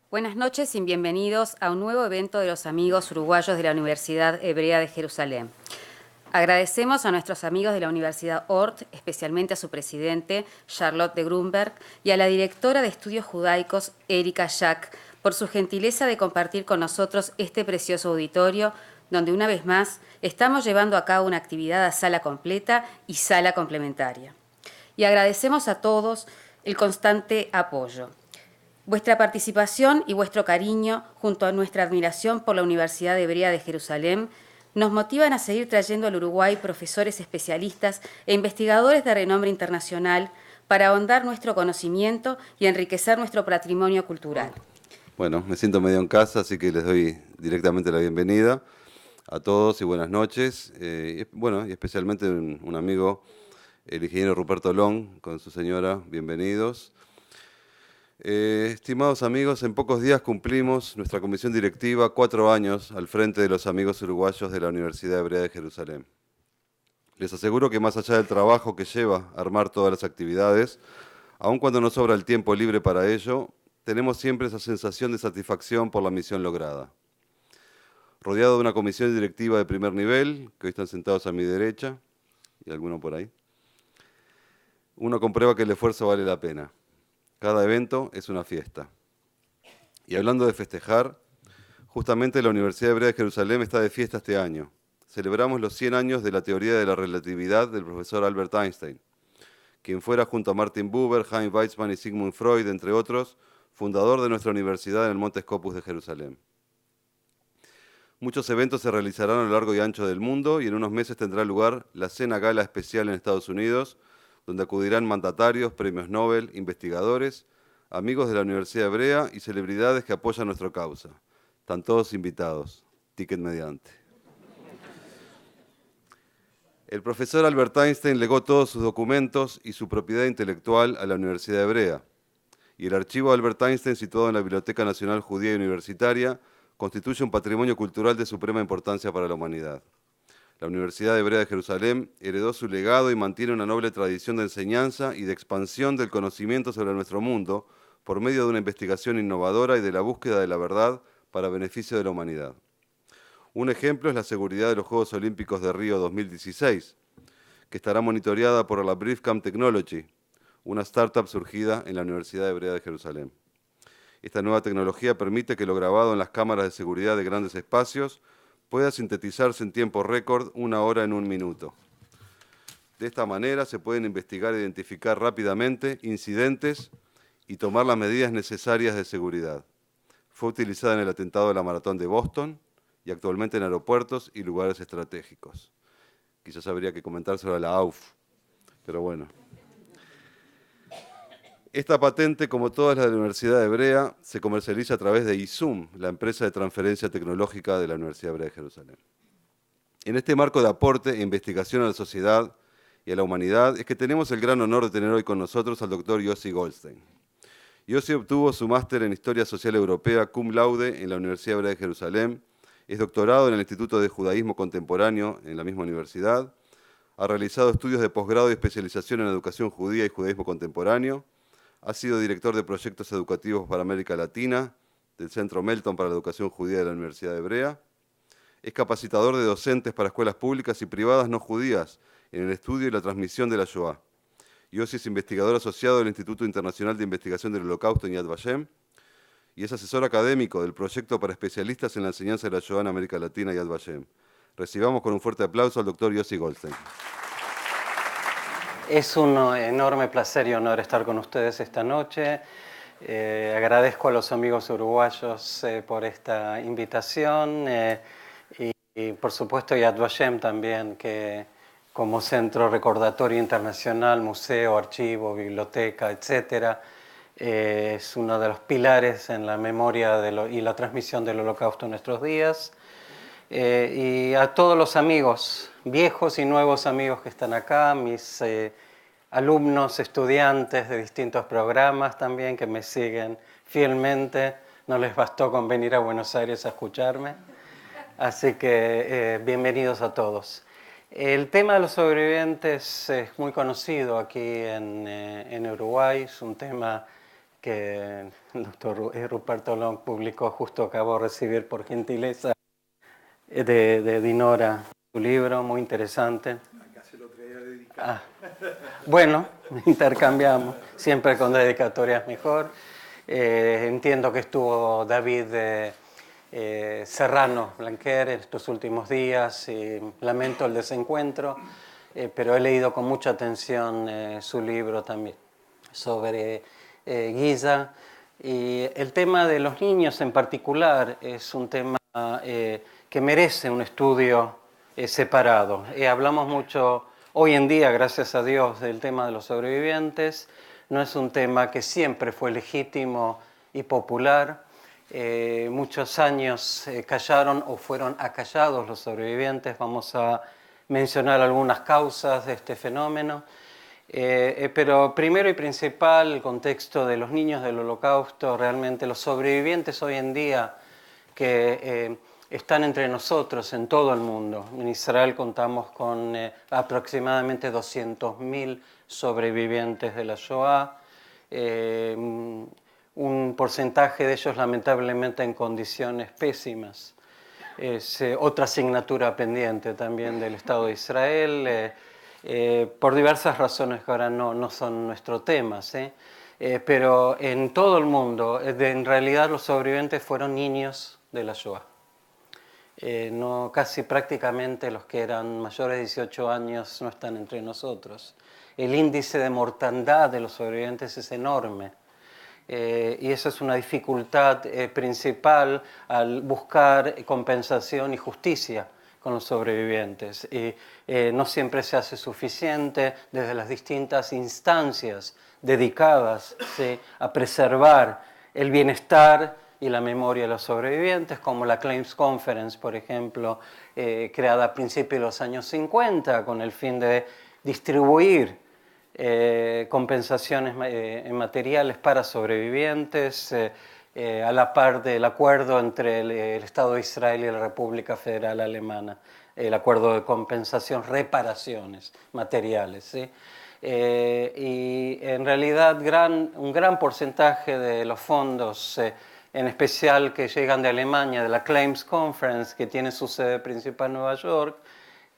Buenas noches y bienvenidos a un nuevo evento de los amigos uruguayos de la Universidad Hebrea de Jerusalén. Agradecemos a nuestros amigos de la Universidad Ort, especialmente a su presidente, Charlotte de Grunberg, y a la directora de Estudios Judaicos, Erika Jack, por su gentileza de compartir con nosotros este precioso auditorio, donde una vez más estamos llevando a cabo una actividad a sala completa y sala complementaria. Y agradecemos a todos el constante apoyo. Vuestra participación y vuestro cariño, junto a nuestra admiración por la Universidad Hebrea de Jerusalén, nos motivan a seguir trayendo al Uruguay profesores especialistas e investigadores de renombre internacional para ahondar nuestro conocimiento y enriquecer nuestro patrimonio cultural. Bueno, me siento medio en casa, así que les doy directamente la bienvenida a todos y buenas noches. Y especialmente un amigo, el ingeniero Ruperto Long, con su señora, bienvenidos. Estimados amigos, en pocos días cumplimos nuestra comisión directiva 4 años al frente de los amigos uruguayos de la Universidad Hebrea de Jerusalén. Les aseguro que más allá del trabajo que lleva armar todas las actividades, aun cuando nos sobra el tiempo libre para ello, tenemos siempre esa sensación de satisfacción por la misión lograda. Rodeado de una comisión directiva de primer nivel, que hoy están sentados a mi derecha, y alguno por ahí, uno comprueba que el esfuerzo vale la pena. Cada evento es una fiesta. Y hablando de festejar, justamente la Universidad Hebrea de Jerusalén está de fiesta este año. Celebramos los 100 años de la teoría de la relatividad del profesor Albert Einstein, quien fuera junto a Martin Buber, Chaim Weizmann y Sigmund Freud, entre otros, fundador de nuestra universidad en el Monte Scopus de Jerusalén. Muchos eventos se realizarán a lo largo y ancho del mundo y en unos meses tendrá lugar la Cena Gala Especial en Estados Unidos, donde acudirán mandatarios, premios Nobel, investigadores, amigos de la Universidad Hebrea y celebridades que apoyan nuestra causa. Están todos invitados, ticket mediante. El profesor Albert Einstein legó todos sus documentos y su propiedad intelectual a la Universidad Hebrea, y el archivo de Albert Einstein, situado en la Biblioteca Nacional Judía y Universitaria, constituye un patrimonio cultural de suprema importancia para la humanidad. La Universidad Hebrea de Jerusalén heredó su legado y mantiene una noble tradición de enseñanza y de expansión del conocimiento sobre nuestro mundo por medio de una investigación innovadora y de la búsqueda de la verdad para beneficio de la humanidad. Un ejemplo es la seguridad de los Juegos Olímpicos de Río 2016, que estará monitoreada por la Briefcam Technology, una startup surgida en la Universidad Hebrea de Jerusalén. Esta nueva tecnología permite que lo grabado en las cámaras de seguridad de grandes espacios pueda sintetizarse en tiempo récord 1 hora en 1 minuto. De esta manera se pueden investigar e identificar rápidamente incidentes y tomar las medidas necesarias de seguridad. Fue utilizada en el atentado de la Maratón de Boston y actualmente en aeropuertos y lugares estratégicos. Quizás habría que comentar sobre la AUF, pero bueno. Esta patente, como todas las de la Universidad Hebrea, se comercializa a través de ISUM, la empresa de transferencia tecnológica de la Universidad Hebrea de Jerusalén. En este marco de aporte e investigación a la sociedad y a la humanidad es que tenemos el gran honor de tener hoy con nosotros al doctor Yossi Goldstein. Yossi obtuvo su máster en Historia Social Europea cum laude en la Universidad Hebrea de Jerusalén, es doctorado en el Instituto de Judaísmo Contemporáneo en la misma universidad, ha realizado estudios de posgrado y especialización en educación judía y judaísmo contemporáneo, ha sido director de proyectos educativos para América Latina del Centro Melton para la Educación Judía de la Universidad Hebrea, es capacitador de docentes para escuelas públicas y privadas no judías en el estudio y la transmisión de la Shoah. Yossi es investigador asociado del Instituto Internacional de Investigación del Holocausto en Yad Vashem y es asesor académico del proyecto para especialistas en la enseñanza de la Shoah en América Latina, Yad Vashem. Recibamos con un fuerte aplauso al doctor Yossi Goldstein. Es un enorme placer y honor estar con ustedes esta noche. Agradezco a los amigos uruguayos por esta invitación y por supuesto Yad Vashem también, que como centro recordatorio internacional, museo, archivo, biblioteca, etcétera, es uno de los pilares en la memoria y la transmisión del Holocausto en nuestros días. Y a todos los amigos, viejos y nuevos amigos que están acá, mis alumnos, estudiantes de distintos programas también que me siguen fielmente. No les bastó con venir a Buenos Aires a escucharme. Así que bienvenidos a todos. El tema de los sobrevivientes es muy conocido aquí en Uruguay. Es un tema que el doctor Ruperto Long publicó, justo acabo de recibir por gentileza de Dinora, su libro, muy interesante. Acá se lo traía dedicado. Bueno, intercambiamos, siempre con dedicatorias mejor. Entiendo que estuvo David Serrano Blanquer en estos últimos días y lamento el desencuentro, pero he leído con mucha atención su libro también sobre Giza. Y el tema de los niños en particular es un tema que merece un estudio separado. Hablamos mucho hoy en día, gracias a Dios, del tema de los sobrevivientes. No es un tema que siempre fue legítimo y popular. Muchos años callaron o fueron acallados los sobrevivientes. Vamos a mencionar algunas causas de este fenómeno. Pero primero y principal, el contexto de los niños del Holocausto. Realmente los sobrevivientes hoy en día que están entre nosotros en todo el mundo. En Israel contamos con aproximadamente 200.000 sobrevivientes de la Shoah. Un porcentaje de ellos lamentablemente en condiciones pésimas. Es otra asignatura pendiente también del Estado de Israel, por diversas razones que ahora no son nuestro tema, ¿sí? Pero en todo el mundo, en realidad los sobrevivientes fueron niños de la Shoah. No, casi prácticamente los que eran mayores de 18 años no están entre nosotros. El índice de mortandad de los sobrevivientes es enorme. Y esa es una dificultad principal al buscar compensación y justicia con los sobrevivientes. Y no siempre se hace suficiente desde las distintas instancias dedicadas, ¿sí?, a preservar el bienestar y la memoria de los sobrevivientes, como la Claims Conference, por ejemplo, creada a principios de los años 50 con el fin de distribuir compensaciones materiales para sobrevivientes, a la par del acuerdo entre el Estado de Israel y la República Federal Alemana, el acuerdo de compensación, reparaciones materiales, ¿sí? Y en realidad un gran porcentaje de los fondos, en especial que llegan de Alemania, de la Claims Conference, que tiene su sede principal en Nueva York,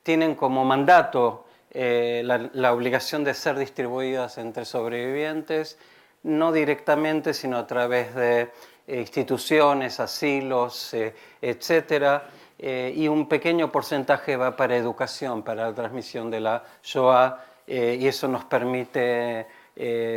tienen como mandato la obligación de ser distribuidas entre sobrevivientes, no directamente, sino a través de instituciones, asilos, etcétera, y un pequeño porcentaje va para educación, para la transmisión de la Shoah, y eso nos permite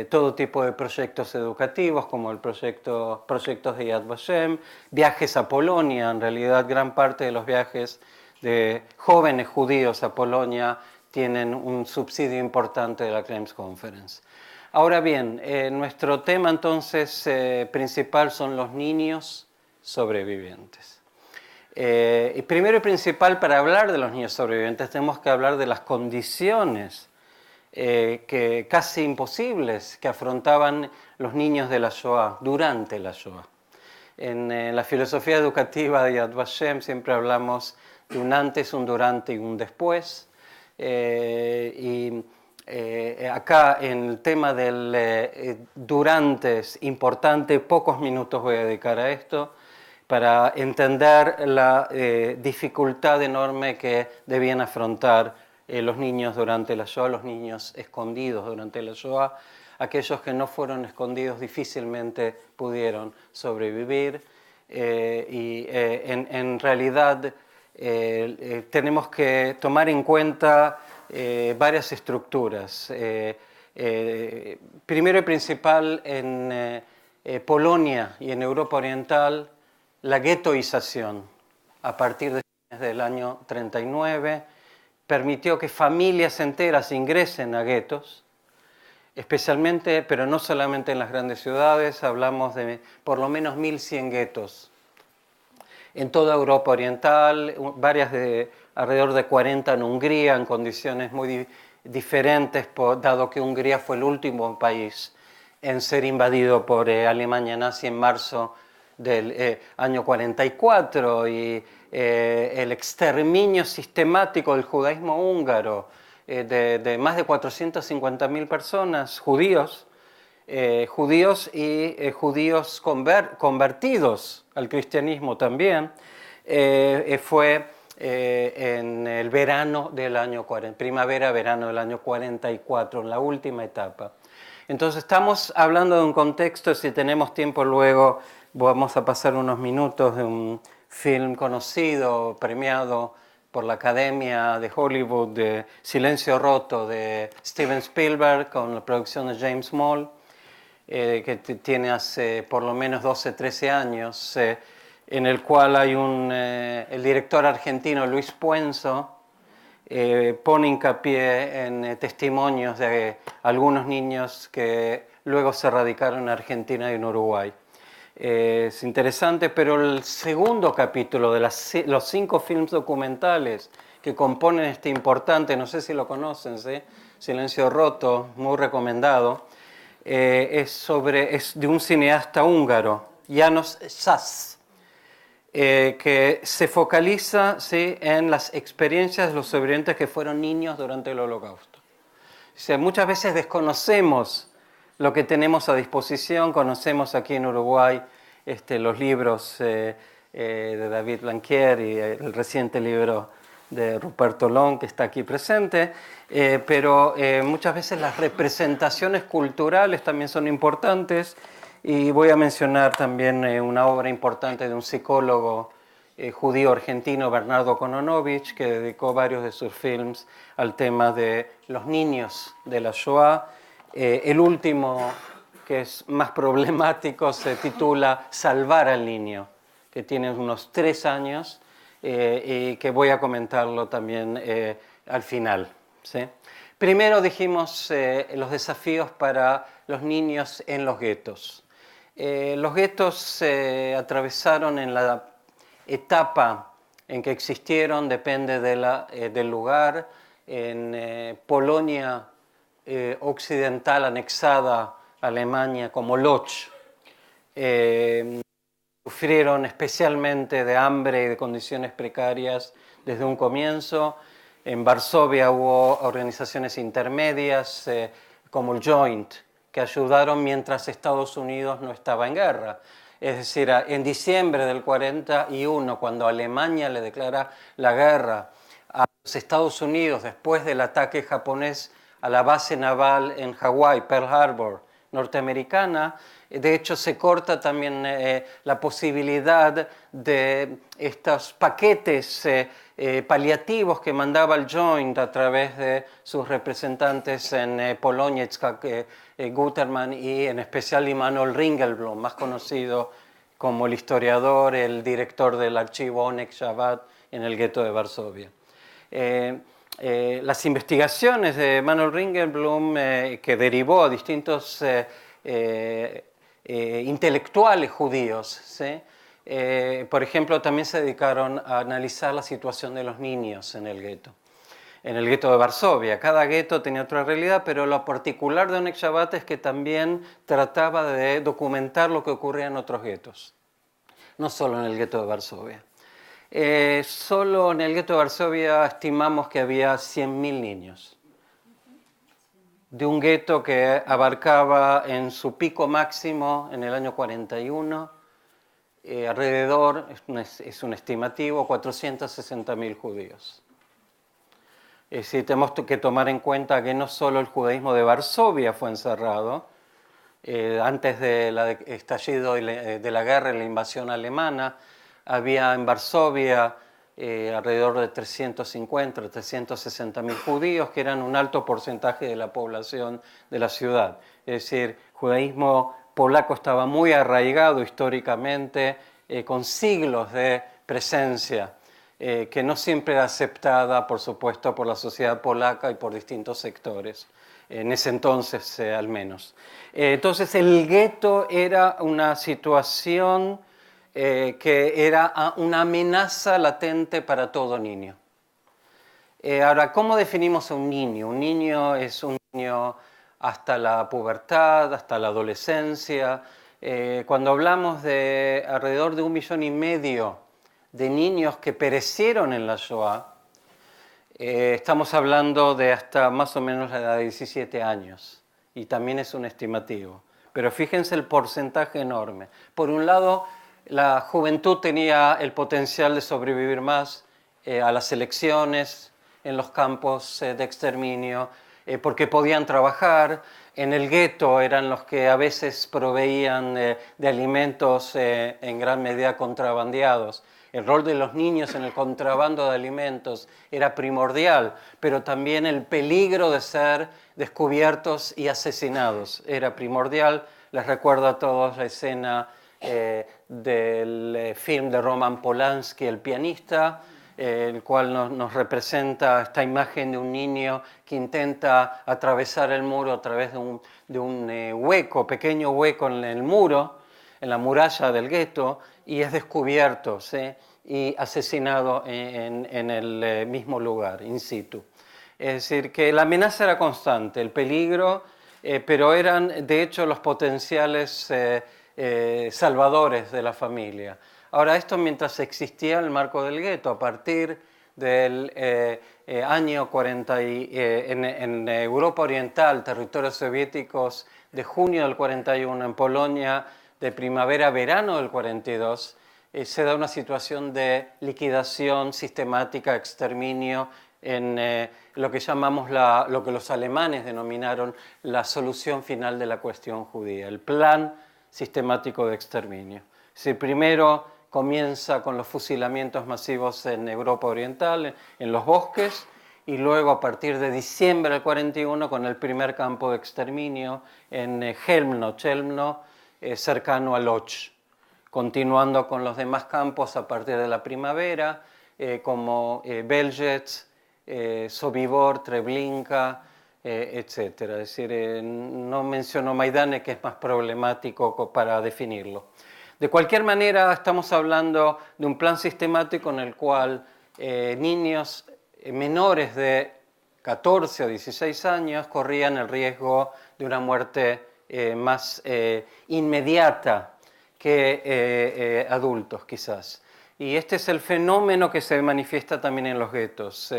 todo tipo de proyectos educativos, como el proyectos de Yad Vashem, viajes a Polonia. En realidad, gran parte de los viajes de jóvenes judíos a Polonia tienen un subsidio importante de la Claims Conference. Ahora bien, nuestro tema entonces principal son los niños sobrevivientes. Y primero y principal, para hablar de los niños sobrevivientes, tenemos que hablar de las condiciones que casi imposibles que afrontaban los niños de la Shoah durante la Shoah. En la filosofía educativa de Yad Vashem siempre hablamos de un antes, un durante y un después. Acá en el tema del durante es importante, pocos minutos voy a dedicar a esto, para entender la dificultad enorme que debían afrontar los niños durante la Shoah, los niños escondidos durante la Shoah. Aquellos que no fueron escondidos difícilmente pudieron sobrevivir, y en realidad tenemos que tomar en cuenta varias estructuras. Primero y principal, en Polonia y en Europa Oriental, la guetoización a partir del año 39 permitió que familias enteras ingresen a guetos, especialmente, pero no solamente en las grandes ciudades. Hablamos de por lo menos 1.100 guetos en toda Europa Oriental, alrededor de 40 en Hungría, en condiciones muy diferentes, dado que Hungría fue el último país en ser invadido por Alemania nazi en marzo del año 44, y el exterminio sistemático del judaísmo húngaro de más de 450.000 personas, judíos, judíos y judíos convertidos al cristianismo también, fue en el verano del año 40, primavera-verano del año 44, en la última etapa. Entonces estamos hablando de un contexto, si tenemos tiempo luego vamos a pasar unos minutos de un film conocido, premiado por la Academia de Hollywood, de Silencio Roto, de Steven Spielberg, con la producción de James Small, que tiene hace por lo menos 12, 13 años, en el cual hay el director argentino Luis Puenzo, pone hincapié en testimonios de algunos niños que luego se radicaron en Argentina y en Uruguay. Es interesante, pero el segundo capítulo de los 5 films documentales que componen este importante, no sé si lo conocen, ¿sí? Silencio Roto, muy recomendado, es de un cineasta húngaro, János Szász, que se focaliza, ¿sí?, en las experiencias de los sobrevivientes que fueron niños durante el Holocausto. O sea, muchas veces desconocemos lo que tenemos a disposición. Conocemos aquí en Uruguay los libros de David Blanquier y el reciente libro de Ruperto Long, que está aquí presente, pero muchas veces las representaciones culturales también son importantes, y voy a mencionar también una obra importante de un psicólogo judío argentino, Bernardo Kononovich, que dedicó varios de sus films al tema de los niños de la Shoah. El último, que es más problemático, se titula Salvar al niño, que tiene unos 3 años, y que voy a comentarlo también al final, ¿sí? Primero dijimos los desafíos para los niños en los guetos. Los guetos se atravesaron en la etapa en que existieron, depende del lugar. En Polonia occidental anexada a Alemania como Lodz, sufrieron especialmente de hambre y de condiciones precarias desde un comienzo. En Varsovia hubo organizaciones intermedias como el Joint, que ayudaron mientras Estados Unidos no estaba en guerra. Es decir, en diciembre del 41, cuando Alemania le declara la guerra a los Estados Unidos después del ataque japonés a la base naval en Hawái, Pearl Harbor, norteamericana, de hecho se corta también la posibilidad de estos paquetes paliativos que mandaba el Joint a través de sus representantes en Polonia, Guterman, y en especial Immanuel Ringelblum, más conocido como el historiador, el director del archivo Onek Shabbat en el gueto de Varsovia. Las investigaciones de Immanuel Ringelblum, que derivó a distintos intelectuales judíos, ¿sí? Por ejemplo, también se dedicaron a analizar la situación de los niños en el gueto de Varsovia. Cada gueto tenía otra realidad, pero lo particular de Onek Shabbat es que también trataba de documentar lo que ocurría en otros guetos, no solo en el gueto de Varsovia. Solo en el gueto de Varsovia estimamos que había 100.000 niños, de un gueto que abarcaba en su pico máximo en el año 41, alrededor, es un estimativo, 460.000 judíos. Es decir, tenemos que tomar en cuenta que no solo el judaísmo de Varsovia fue encerrado, antes del estallido de la guerra y la invasión alemana, había en Varsovia alrededor de 360.000 judíos, que eran un alto porcentaje de la población de la ciudad. Es decir, el judaísmo polaco estaba muy arraigado históricamente, con siglos de presencia, que no siempre era aceptada, por supuesto, por la sociedad polaca y por distintos sectores, en ese entonces al menos. Entonces el gueto era una situación que era una amenaza latente para todo niño. Ahora, ¿cómo definimos a un niño? Un niño es un niño hasta la pubertad, hasta la adolescencia. Cuando hablamos de alrededor de 1,5 millones de niños que perecieron en la Shoah, estamos hablando de hasta más o menos la edad de 17 años, y también es un estimativo. pero fíjense el porcentaje enorme. Por un lado, la juventud tenía el potencial de sobrevivir más a las elecciones, en los campos de exterminio, porque podían trabajar. En el gueto eran los que a veces proveían de alimentos en gran medida contrabandeados. El rol de los niños en el contrabando de alimentos era primordial, pero también el peligro de ser descubiertos y asesinados era primordial. Les recuerdo a todos la escena del film de Roman Polanski, El pianista, el cual nos representa esta imagen de un niño que intenta atravesar el muro a través de un hueco, pequeño hueco en el muro, en la muralla del gueto, y es descubierto, ¿sí?, y asesinado en el mismo lugar, in situ. Es decir, que la amenaza era constante, el peligro, pero eran de hecho los potenciales salvadores de la familia. Ahora, esto mientras existía el marco del gueto. A partir del año 40 en Europa Oriental, territorios soviéticos, de junio del 41, en Polonia de primavera-verano del 42, se da una situación de liquidación sistemática, exterminio, en lo que llamamos lo que los alemanes denominaron la solución final de la cuestión judía, el plan sistemático de exterminio. Si primero comienza con los fusilamientos masivos en Europa Oriental, en los bosques, y luego a partir de diciembre del 41 con el primer campo de exterminio en Chelmno, cercano a Lodz, continuando con los demás campos a partir de la primavera, como Belzec, Sobibor, Treblinka, etc. Es decir, no menciono Maidane, que es más problemático para definirlo. De cualquier manera, estamos hablando de un plan sistemático en el cual niños menores de 14 o 16 años corrían el riesgo de una muerte más inmediata que adultos, quizás. Y este es el fenómeno que se manifiesta también en los guetos.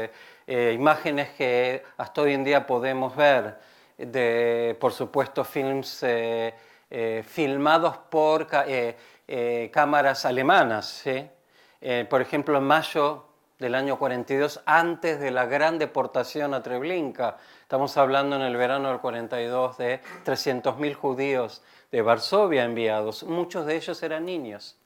Imágenes que hasta hoy en día podemos ver de, por supuesto, films filmados por cámaras alemanas, ¿sí? Por ejemplo, en mayo del año 42, antes de la gran deportación a Treblinka. Estamos hablando en el verano del 42 de 300.000 judíos de Varsovia enviados. Muchos de ellos eran niños.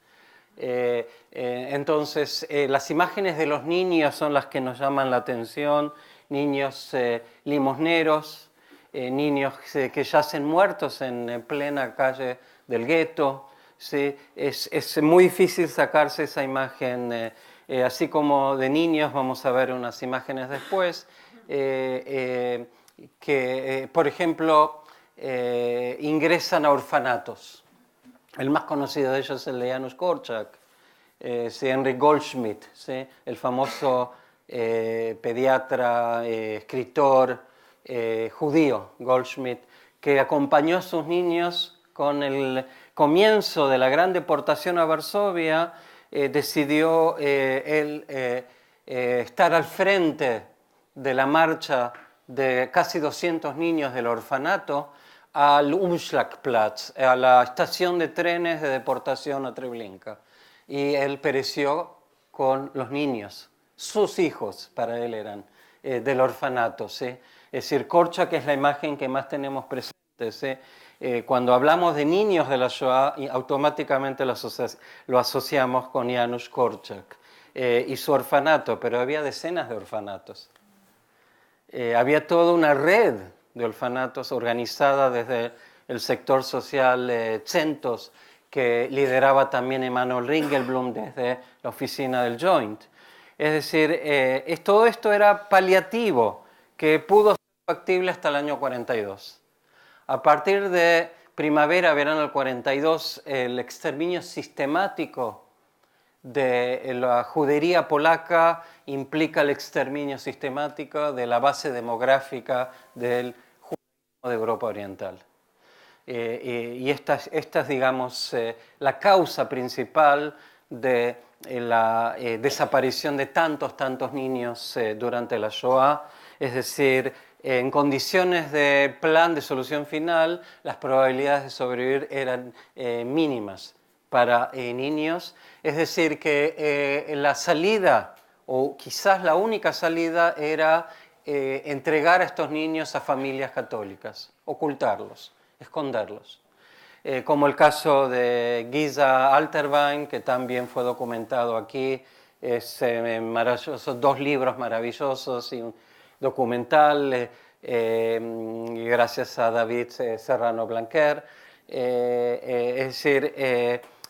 Entonces, las imágenes de los niños son las que nos llaman la atención. Niños limosneros, niños que yacen muertos en plena calle del gueto. ¿Sí? Es muy difícil sacarse esa imagen, así como de niños vamos a ver unas imágenes después, que por ejemplo ingresan a orfanatos. El más conocido de ellos es el de Janusz Korczak, Henryk Goldschmidt, ¿sí?, el famoso pediatra, escritor judío Goldschmidt, que acompañó a sus niños con el comienzo de la gran deportación a Varsovia. Decidió él estar al frente de la marcha de casi 200 niños del orfanato al Umschlagplatz, a la estación de trenes de deportación a Treblinka. Y él pereció con los niños, sus hijos para él eran, del orfanato, ¿sí? Es decir, Korczak es la imagen que más tenemos presente, ¿sí? Cuando hablamos de niños de la Shoah, automáticamente lo asociamos con Janusz Korczak y su orfanato, pero había decenas de orfanatos. Había toda una red de orfanatos organizada desde el sector social Centos, que lideraba también Emanuel Ringelblum desde la oficina del Joint. Es decir, todo esto era paliativo, que pudo ser factible hasta el año 42. A partir de primavera-verano del 42, el exterminio sistemático de la judería polaca implica el exterminio sistemático de la base demográfica del judaísmo de Europa Oriental. Y esta es, digamos, la causa principal de la desaparición de tantos niños durante la Shoah. Es decir, en condiciones de plan de solución final, las probabilidades de sobrevivir eran mínimas para niños. Es decir, que la salida, o quizás la única salida, era entregar a estos niños a familias católicas, ocultarlos, esconderlos. Como el caso de Giza Alterwein, que también fue documentado aquí. Es maravilloso, 2 libros maravillosos y un documental, gracias a David Serrano Blanquer. Es decir,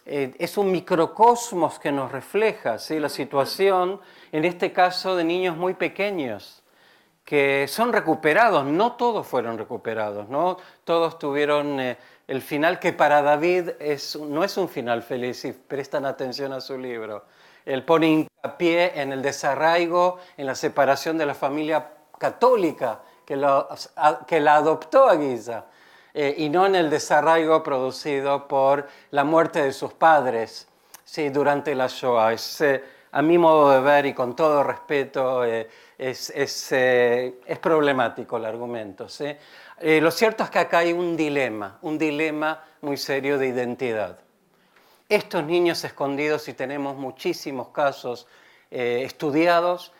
es un microcosmos que nos refleja, ¿sí?, la situación, en este caso, de niños muy pequeños, que son recuperados. No todos fueron recuperados, ¿no? Todos tuvieron el final que para David no es un final feliz, si prestan atención a su libro. Él pone hincapié en el desarraigo, en la separación de la familia católica que la adoptó a Giza, y no en el desarraigo producido por la muerte de sus padres, sí, durante la Shoah. A mi modo de ver y con todo respeto, es problemático el argumento, ¿sí? Lo cierto es que acá hay un dilema muy serio de identidad. Estos niños escondidos, y tenemos muchísimos casos estudiados,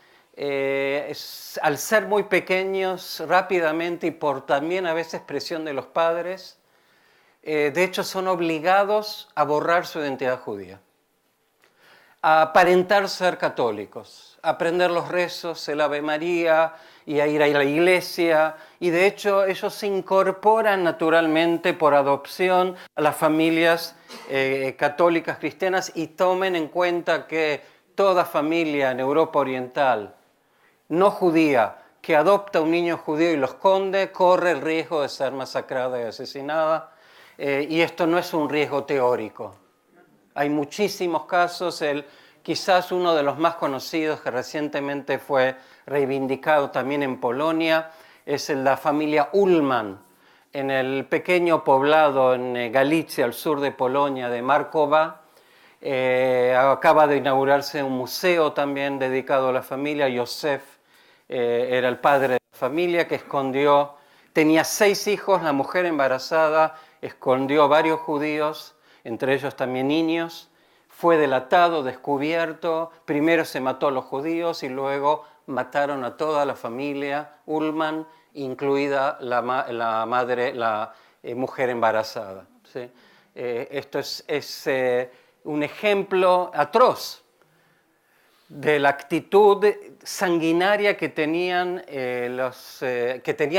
al ser muy pequeños, rápidamente y por también a veces presión de los padres, de hecho son obligados a borrar su identidad judía, a aparentar ser católicos, a aprender los rezos, el Ave María y a ir a la iglesia, y de hecho ellos se incorporan naturalmente por adopción a las familias católicas cristianas, y tomen en cuenta que toda familia en Europa Oriental no judía que adopta a un niño judío y lo esconde corre el riesgo de ser masacrada y asesinada, y esto no es un riesgo teórico. Hay muchísimos casos. Quizás uno de los más conocidos, que recientemente fue reivindicado también en Polonia, es la familia Ullman, en el pequeño poblado en Galicia, al sur de Polonia, de Markowa. Acaba de inaugurarse un museo también dedicado a la familia. Yosef era el padre de la familia, que tenía 6 hijos, la mujer embarazada, escondió a varios judíos, entre ellos también niños. Fue delatado, descubierto. Primero se mató a los judíos y luego mataron a toda la familia Ullman, incluida la mujer embarazada, ¿sí? Esto es un ejemplo atroz de la actitud sanguinaria que tenía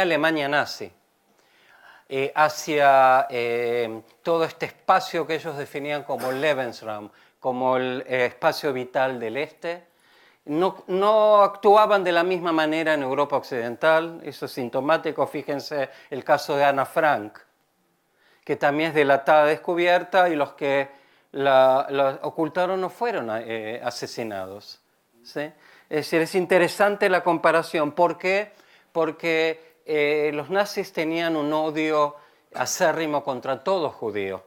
Alemania nazi hacia todo este espacio que ellos definían como Lebensraum, como el espacio vital del este. No actuaban de la misma manera en Europa Occidental. Eso es sintomático. Fíjense el caso de Ana Frank, que también es delatada, descubierta, y los que la ocultaron no fueron asesinados, ¿sí? Es decir, es interesante la comparación. ¿Por qué? Porque los nazis tenían un odio acérrimo contra todo judío,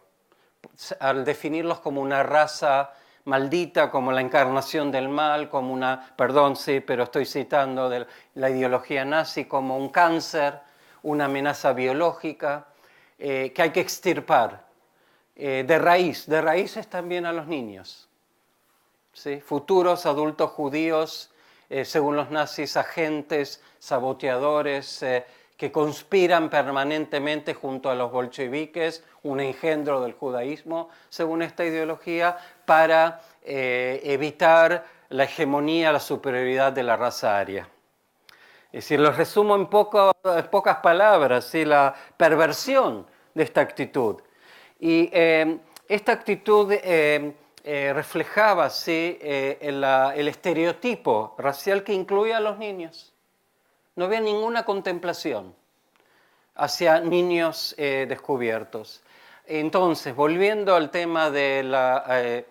al definirlos como una raza maldita, como la encarnación del mal, como perdón, sí, pero estoy citando de la ideología nazi, como un cáncer, una amenaza biológica que hay que extirpar de raíces también a los niños, ¿sí? Futuros adultos judíos, según los nazis, agentes, saboteadores, que conspiran permanentemente junto a los bolcheviques, un engendro del judaísmo, según esta ideología, para evitar la hegemonía, la superioridad de la raza aria. Es decir, lo resumo en pocas palabras, ¿sí? La perversión de esta actitud. Y esta actitud reflejaba, ¿sí?, el estereotipo racial que incluía a los niños. No había ninguna contemplación hacia niños descubiertos. Entonces, volviendo al tema de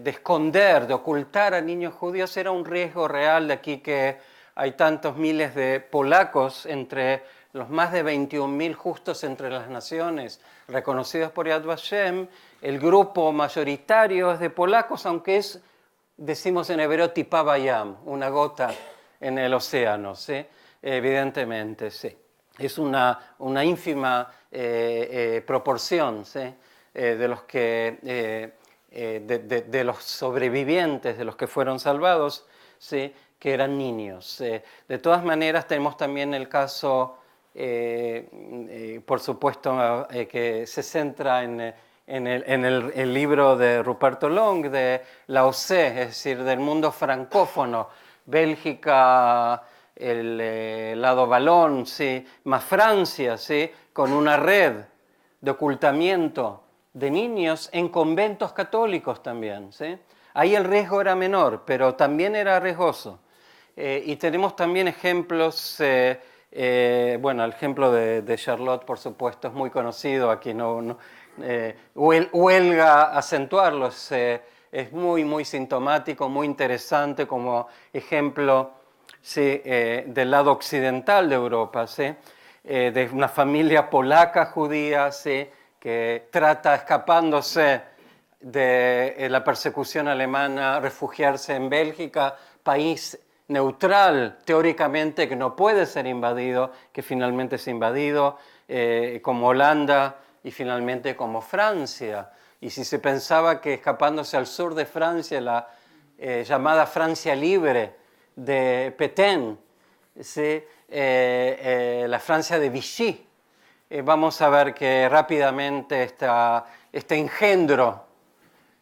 esconder, de ocultar a niños judíos, era un riesgo real. De aquí que hay tantos miles de polacos, entre los más de 21.000 justos entre las naciones, reconocidos por Yad Vashem. El grupo mayoritario es de polacos, aunque decimos en hebreo, tipa bayam, una gota en el océano, ¿sí? Evidentemente, sí. Es una ínfima proporción, ¿sí? De los que de los sobrevivientes, de los que fueron salvados, ¿sí? Que eran niños. De todas maneras, tenemos también el caso, por supuesto, que se centra en el libro de Ruperto Long, de Lao Tse, es decir, del mundo francófono, Bélgica, el lado Valón, ¿sí? Más Francia, ¿sí? Con una red de ocultamiento de niños en conventos católicos también, ¿sí? Ahí el riesgo era menor, pero también era riesgoso. Y tenemos también ejemplos, bueno, el ejemplo de Charlotte, por supuesto, es muy conocido, aquí huelga acentuarlo, es muy, muy sintomático, muy interesante como ejemplo, ¿sí? Del lado occidental de Europa, ¿sí? De una familia polaca judía, ¿sí? Que trata, escapándose de la persecución alemana, refugiarse en Bélgica, país neutral, teóricamente, que no puede ser invadido, que finalmente es invadido, como Holanda y finalmente como Francia. Y si se pensaba que escapándose al sur de Francia, la llamada Francia libre de Pétain, ¿sí? La Francia de Vichy, vamos a ver que rápidamente este engendro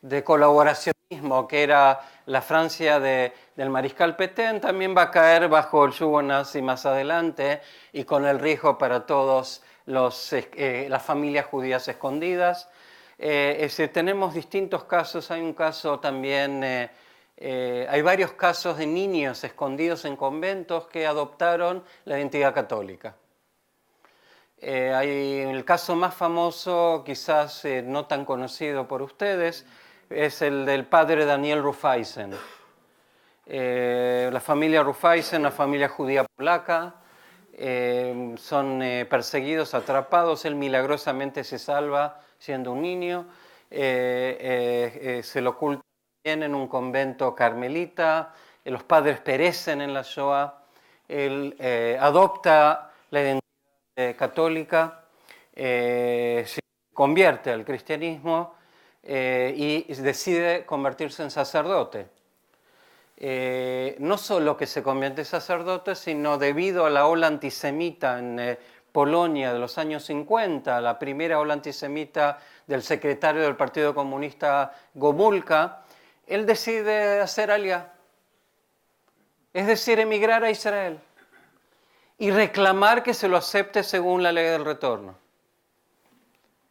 de colaboracionismo que era la Francia del mariscal Pétain también va a caer bajo el yugo nazi más adelante y con el riesgo para todos las familias judías escondidas. Tenemos distintos casos, hay un caso también, hay varios casos de niños escondidos en conventos que adoptaron la identidad católica. Hay el caso más famoso, quizás no tan conocido por ustedes, es el del padre Daniel Rufeisen. La familia Rufeisen, una familia judía polaca, son perseguidos, atrapados, él milagrosamente se salva siendo un niño, se lo oculta bien en un convento carmelita, los padres perecen en la Shoah, él adopta la identidad católica, se convierte al cristianismo y decide convertirse en sacerdote. No solo que se convierte en sacerdote, sino debido a la ola antisemita en Polonia de los años 50, la primera ola antisemita del secretario del Partido Comunista Gomulka, él decide hacer aliyá, es decir, emigrar a Israel y reclamar que se lo acepte según la ley del retorno.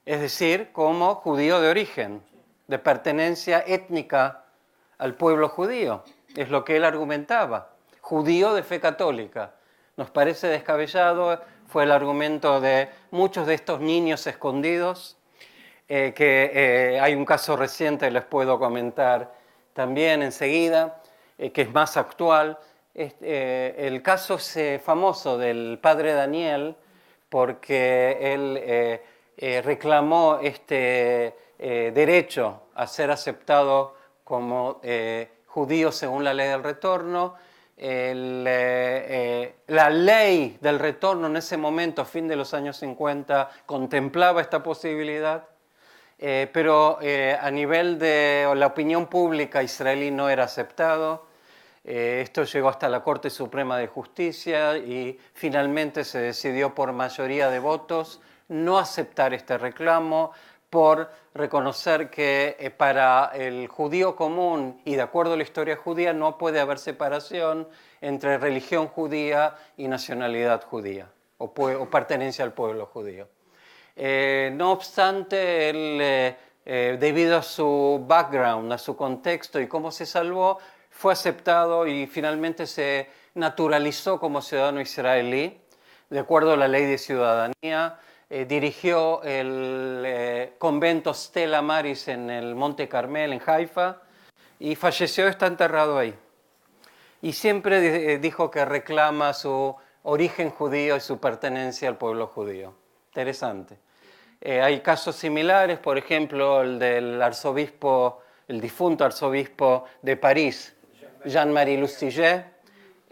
Es decir, como judío de origen, de pertenencia étnica al pueblo judío. Es lo que él argumentaba. Judío de fe católica. Nos parece descabellado, fue el argumento de muchos de estos niños escondidos, que hay un caso reciente, les puedo comentar también enseguida, que es más actual. El caso es famoso del padre Daniel, porque él reclamó este derecho a ser aceptado como judío según la ley del retorno. La ley del retorno en ese momento, fin de los años 50, contemplaba esta posibilidad, pero a nivel de la opinión pública israelí no era aceptado. Esto llegó hasta la Corte Suprema de Justicia y finalmente se decidió por mayoría de votos no aceptar este reclamo, por reconocer que para el judío común y de acuerdo a la historia judía no puede haber separación entre religión judía y nacionalidad judía o pertenencia al pueblo judío. No obstante, él, debido a su background, a su contexto y cómo se salvó, fue aceptado y finalmente se naturalizó como ciudadano israelí, de acuerdo a la ley de ciudadanía. Dirigió el convento Stella Maris en el Monte Carmel, en Haifa, y falleció, está enterrado ahí. Y siempre dijo que reclama su origen judío y su pertenencia al pueblo judío. Interesante. Hay casos similares, por ejemplo, el del arzobispo, el difunto arzobispo de París, Jean-Marie Lustiger,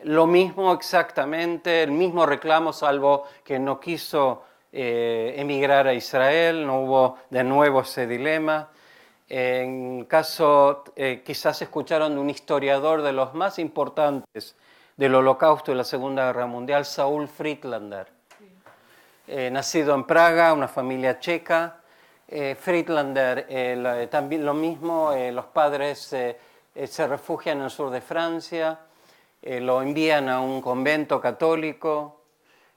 Lo mismo exactamente, el mismo reclamo, salvo que no quiso emigrar a Israel, no hubo de nuevo ese dilema. En caso, quizás escucharon de un historiador de los más importantes del Holocausto y la Segunda Guerra Mundial, Saúl Friedlander. Nacido en Praga, una familia checa. Friedlander, también lo mismo, los padres se refugian en el sur de Francia, lo envían a un convento católico.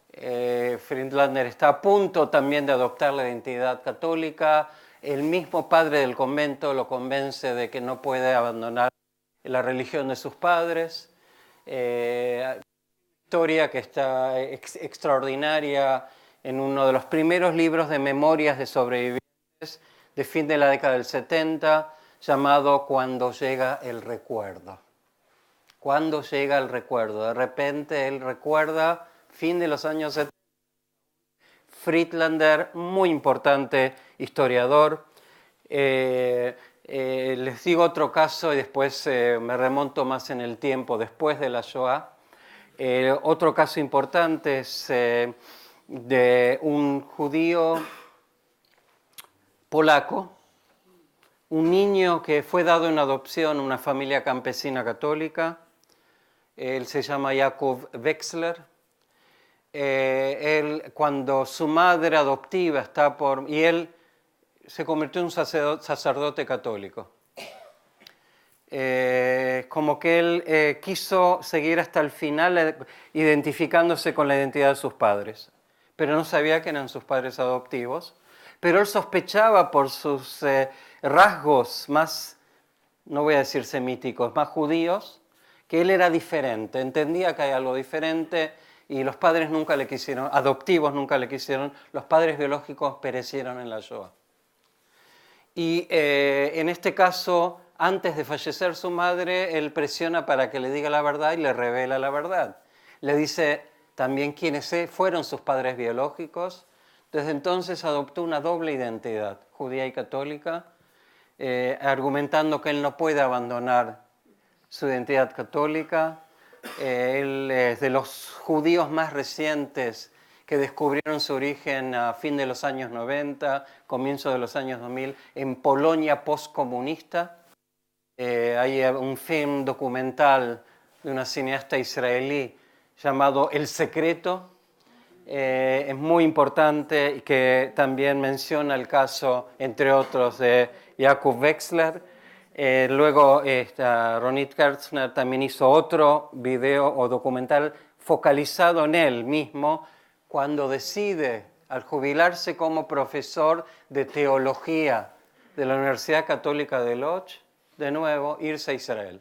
Friedlander está a punto también de adoptar la identidad católica. El mismo padre del convento lo convence de que no puede abandonar la religión de sus padres. Historia que está extraordinaria en uno de los primeros libros de memorias de sobrevivientes de fin de la década del 70, llamado Cuando llega el recuerdo. Cuando llega el recuerdo. De repente él recuerda, fin de los años 70, Friedlander, muy importante historiador. Les digo otro caso y después me remonto más en el tiempo, después de la Shoah. Otro caso importante es de un judío polaco, un niño que fue dado en adopción a una familia campesina católica. Él se llama Jakub Wexler. Cuando su madre adoptiva está por... y él se convirtió en un sacerdote católico. Como que él quiso seguir hasta el final identificándose con la identidad de sus padres, pero no sabía que eran sus padres adoptivos. Pero él sospechaba por sus rasgos más, no voy a decir semíticos, más judíos, que él era diferente, entendía que hay algo diferente y los padres nunca le quisieron, adoptivos nunca le quisieron, los padres biológicos perecieron en la Shoah. Y en este caso, antes de fallecer su madre, él presiona para que le diga la verdad y le revela la verdad. Le dice también quiénes fueron sus padres biológicos. Desde entonces adoptó una doble identidad, judía y católica, argumentando que él no puede abandonar su identidad católica. Él es de los judíos más recientes que descubrieron su origen a fin de los años 90, comienzo de los años 2000, en Polonia postcomunista. Hay un film documental de una cineasta israelí llamado El Secreto. Es muy importante y que también menciona el caso, entre otros, de Jakub Wexler. Luego Ronit Kertzner también hizo otro video o documental focalizado en él mismo cuando decide, al jubilarse como profesor de teología de la Universidad Católica de Lodz, de nuevo irse a Israel,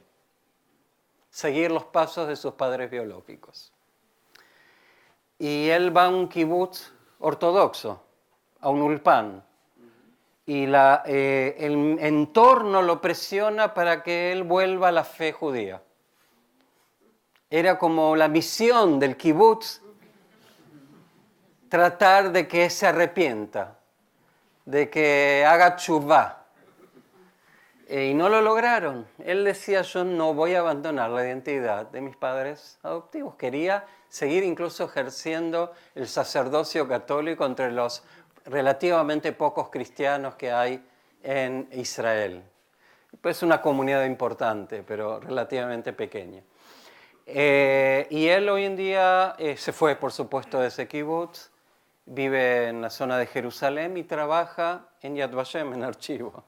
seguir los pasos de sus padres biológicos. Y él va a un kibutz ortodoxo, a un ulpan, y el entorno lo presiona para que él vuelva a la fe judía. Era como la misión del kibutz tratar de que se arrepienta, de que haga tshuvá. Y no lo lograron. Él decía, yo no voy a abandonar la identidad de mis padres adoptivos. Quería seguir incluso ejerciendo el sacerdocio católico entre los relativamente pocos cristianos que hay en Israel. Pues una comunidad importante, pero relativamente pequeña. Y él hoy en día se fue, por supuesto, de ese kibutz, vive en la zona de Jerusalén y trabaja en Yad Vashem, en archivo.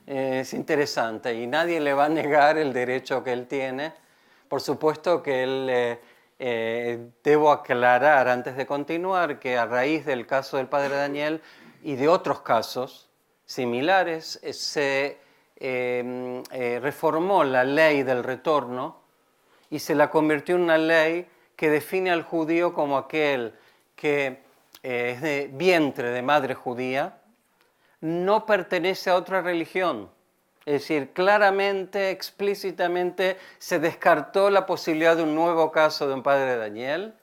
Es interesante y nadie le va a negar el derecho que él tiene. Por supuesto que él, debo aclarar antes de continuar que a raíz del caso del padre Daniel y de otros casos similares se reformó la ley del retorno y se la convirtió en una ley que define al judío como aquel que es de vientre de madre judía, no pertenece a otra religión. Es decir, claramente, explícitamente se descartó la posibilidad de un nuevo caso de un padre Daniel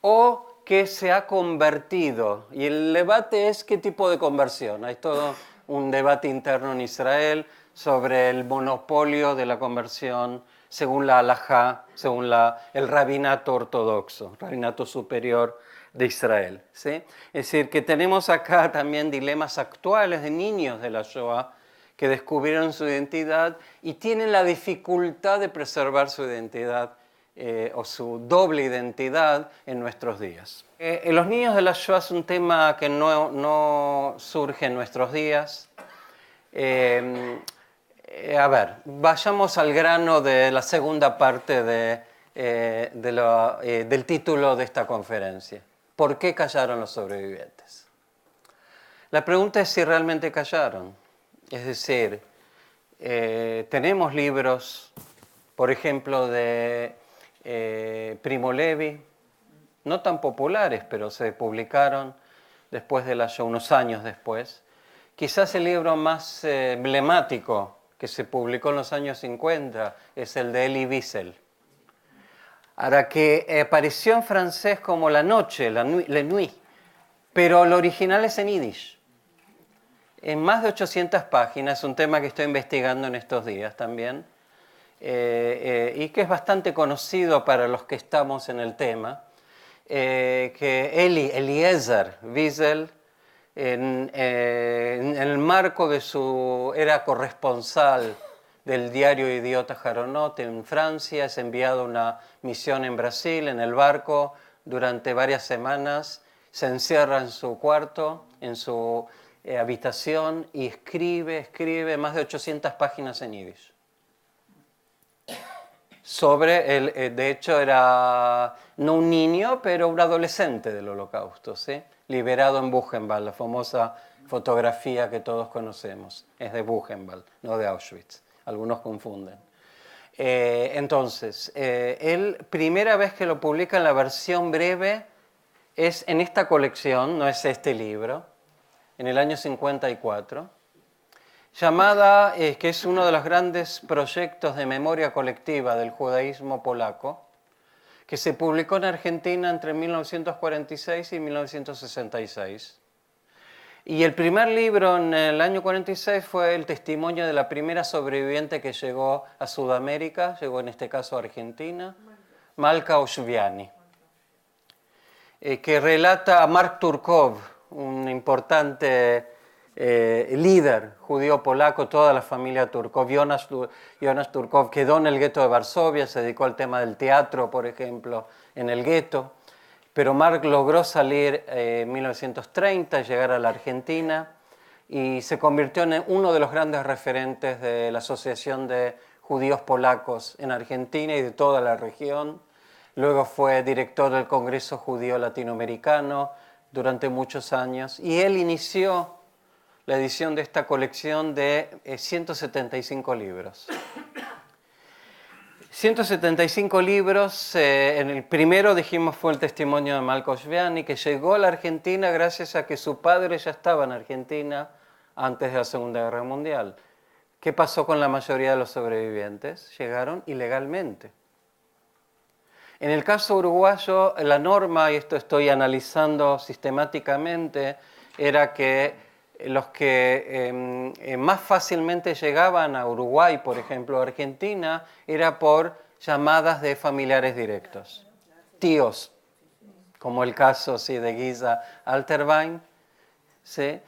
o que se ha convertido. Y el debate es qué tipo de conversión. Hay todo un debate interno en Israel sobre el monopolio de la conversión según la halajá, según el rabinato ortodoxo, rabinato superior de Israel, ¿sí? Es decir, que tenemos acá también dilemas actuales de niños de la Shoah que descubrieron su identidad y tienen la dificultad de preservar su identidad o su doble identidad en nuestros días. Los niños de la Shoah es un tema que no surge en nuestros días. A ver, vayamos al grano de la segunda parte del título de esta conferencia. ¿Por qué callaron los sobrevivientes? La pregunta es si realmente callaron. Es decir, tenemos libros, por ejemplo, de Primo Levi, no tan populares, pero se publicaron después de la Shoah, unos años después. Quizás el libro más emblemático que se publicó en los años 50 es el de Elie Wiesel. Ahora, que apareció en francés como La Noche, La Nuit, pero el original es en yiddish. En más de 800 páginas, un tema que estoy investigando en estos días también, y que es bastante conocido para los que estamos en el tema, que Eliezer Wiesel, en el marco de era corresponsal del diario Idiota Haronot en Francia, es enviado a una misión en Brasil, en el barco, durante varias semanas, se encierra en su cuarto, en su habitación y escribe más de 800 páginas en yiddish. De hecho era no un niño, pero un adolescente del Holocausto, ¿sí? Liberado en Buchenwald, la famosa fotografía que todos conocemos. Es de Buchenwald, no de Auschwitz. Algunos confunden. Entonces, él, primera vez que lo publica en la versión breve, es en esta colección, no es este libro, en el año 54, llamada, que es uno de los grandes proyectos de memoria colectiva del judaísmo polaco, que se publicó en Argentina entre 1946 y 1966. Y el primer libro en el año 46 fue el testimonio de la primera sobreviviente que llegó a Sudamérica, llegó en este caso a Argentina, Malka Oshviani, que relata a Mark Turkov, un importante líder judío polaco, toda la familia Turkov. Jonas Turkov quedó en el gueto de Varsovia, se dedicó al tema del teatro, por ejemplo, en el gueto. Pero Mark logró salir en 1930, llegar a la Argentina y se convirtió en uno de los grandes referentes de la Asociación de Judíos Polacos en Argentina y de toda la región. Luego fue director del Congreso Judío Latinoamericano durante muchos años y él inició la edición de esta colección de 175 libros. 175 libros, en el primero dijimos fue el testimonio de Malka Oshviani, que llegó a la Argentina gracias a que su padre ya estaba en Argentina antes de la Segunda Guerra Mundial. ¿Qué pasó con la mayoría de los sobrevivientes? Llegaron ilegalmente. En el caso uruguayo, la norma, y esto estoy analizando sistemáticamente, era que los que más fácilmente llegaban a Uruguay, por ejemplo, a Argentina, era por llamadas de familiares directos. Tíos, como el caso sí, de Giza Alterwein, ¿sí?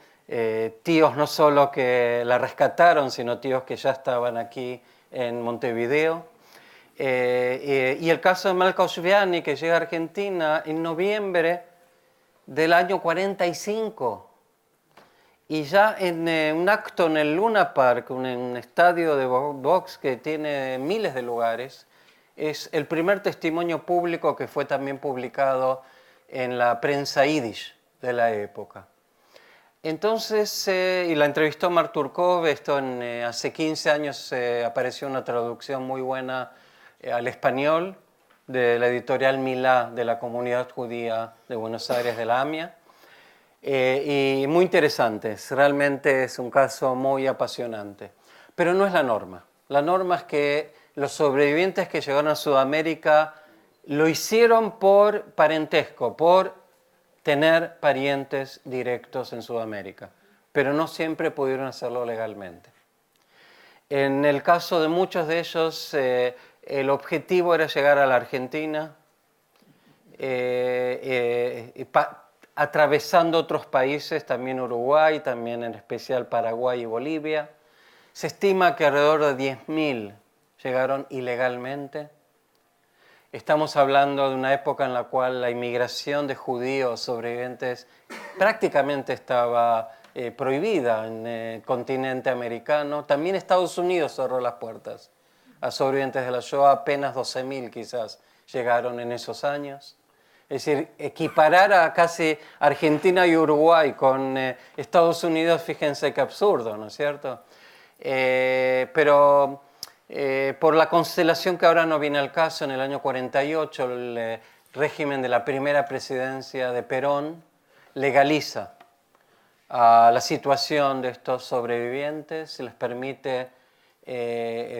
Tíos no solo que la rescataron, sino tíos que ya estaban aquí en Montevideo. Y el caso de Malka Oshviani, que llega a Argentina en noviembre del año 45. Y ya en un acto en el Luna Park, un estadio de box que tiene miles de lugares, es el primer testimonio público que fue también publicado en la prensa yiddish de la época. Entonces, y la entrevistó Mark Turkov, hace 15 años apareció una traducción muy buena al español de la editorial Milá de la Comunidad Judía de Buenos Aires de la AMIA. Y muy interesante, realmente es un caso muy apasionante. Pero no es la norma. La norma es que los sobrevivientes que llegaron a Sudamérica lo hicieron por parentesco, por tener parientes directos en Sudamérica, pero no siempre pudieron hacerlo legalmente. En el caso de muchos de ellos, El objetivo era llegar a la Argentina, atravesando otros países, también Uruguay, también en especial Paraguay y Bolivia. Se estima que alrededor de 10.000 llegaron ilegalmente. Estamos hablando de una época en la cual la inmigración de judíos sobrevivientes prácticamente estaba prohibida en el continente americano. También Estados Unidos cerró las puertas a sobrevivientes de la Shoah, apenas 12.000 quizás llegaron en esos años. Es decir, equiparar a casi Argentina y Uruguay con Estados Unidos, fíjense qué absurdo, ¿no es cierto? Pero por la constelación que ahora no viene al caso, en el año 48 el régimen de la primera presidencia de Perón legaliza la situación de estos sobrevivientes, les permite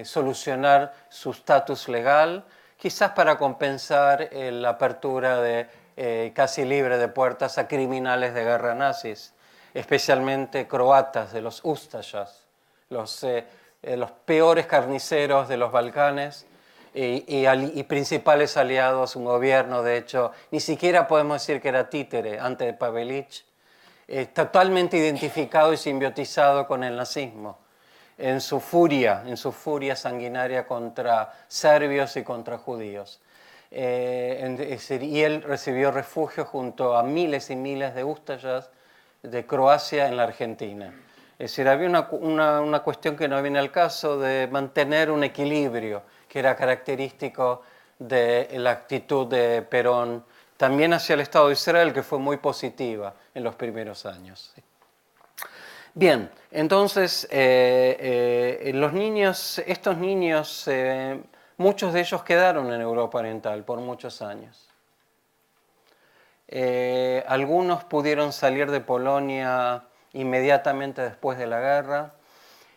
solucionar su estatus legal, quizás para compensar la apertura de casi libre de puertas a criminales de guerra nazis, especialmente croatas de los Ustashas, los peores carniceros de los Balcanes y principales aliados, un gobierno, de hecho, ni siquiera podemos decir que era títere antes de Pavelić, totalmente identificado y simbiotizado con el nazismo, en su furia sanguinaria contra serbios y contra judíos. Y él recibió refugio junto a miles y miles de Ustashas de Croacia en la Argentina. Es decir, había una cuestión que no viene al caso de mantener un equilibrio que era característico de la actitud de Perón, también hacia el Estado de Israel, que fue muy positiva en los primeros años. Bien, entonces estos niños, muchos de ellos quedaron en Europa Oriental por muchos años. Algunos pudieron salir de Polonia inmediatamente después de la guerra,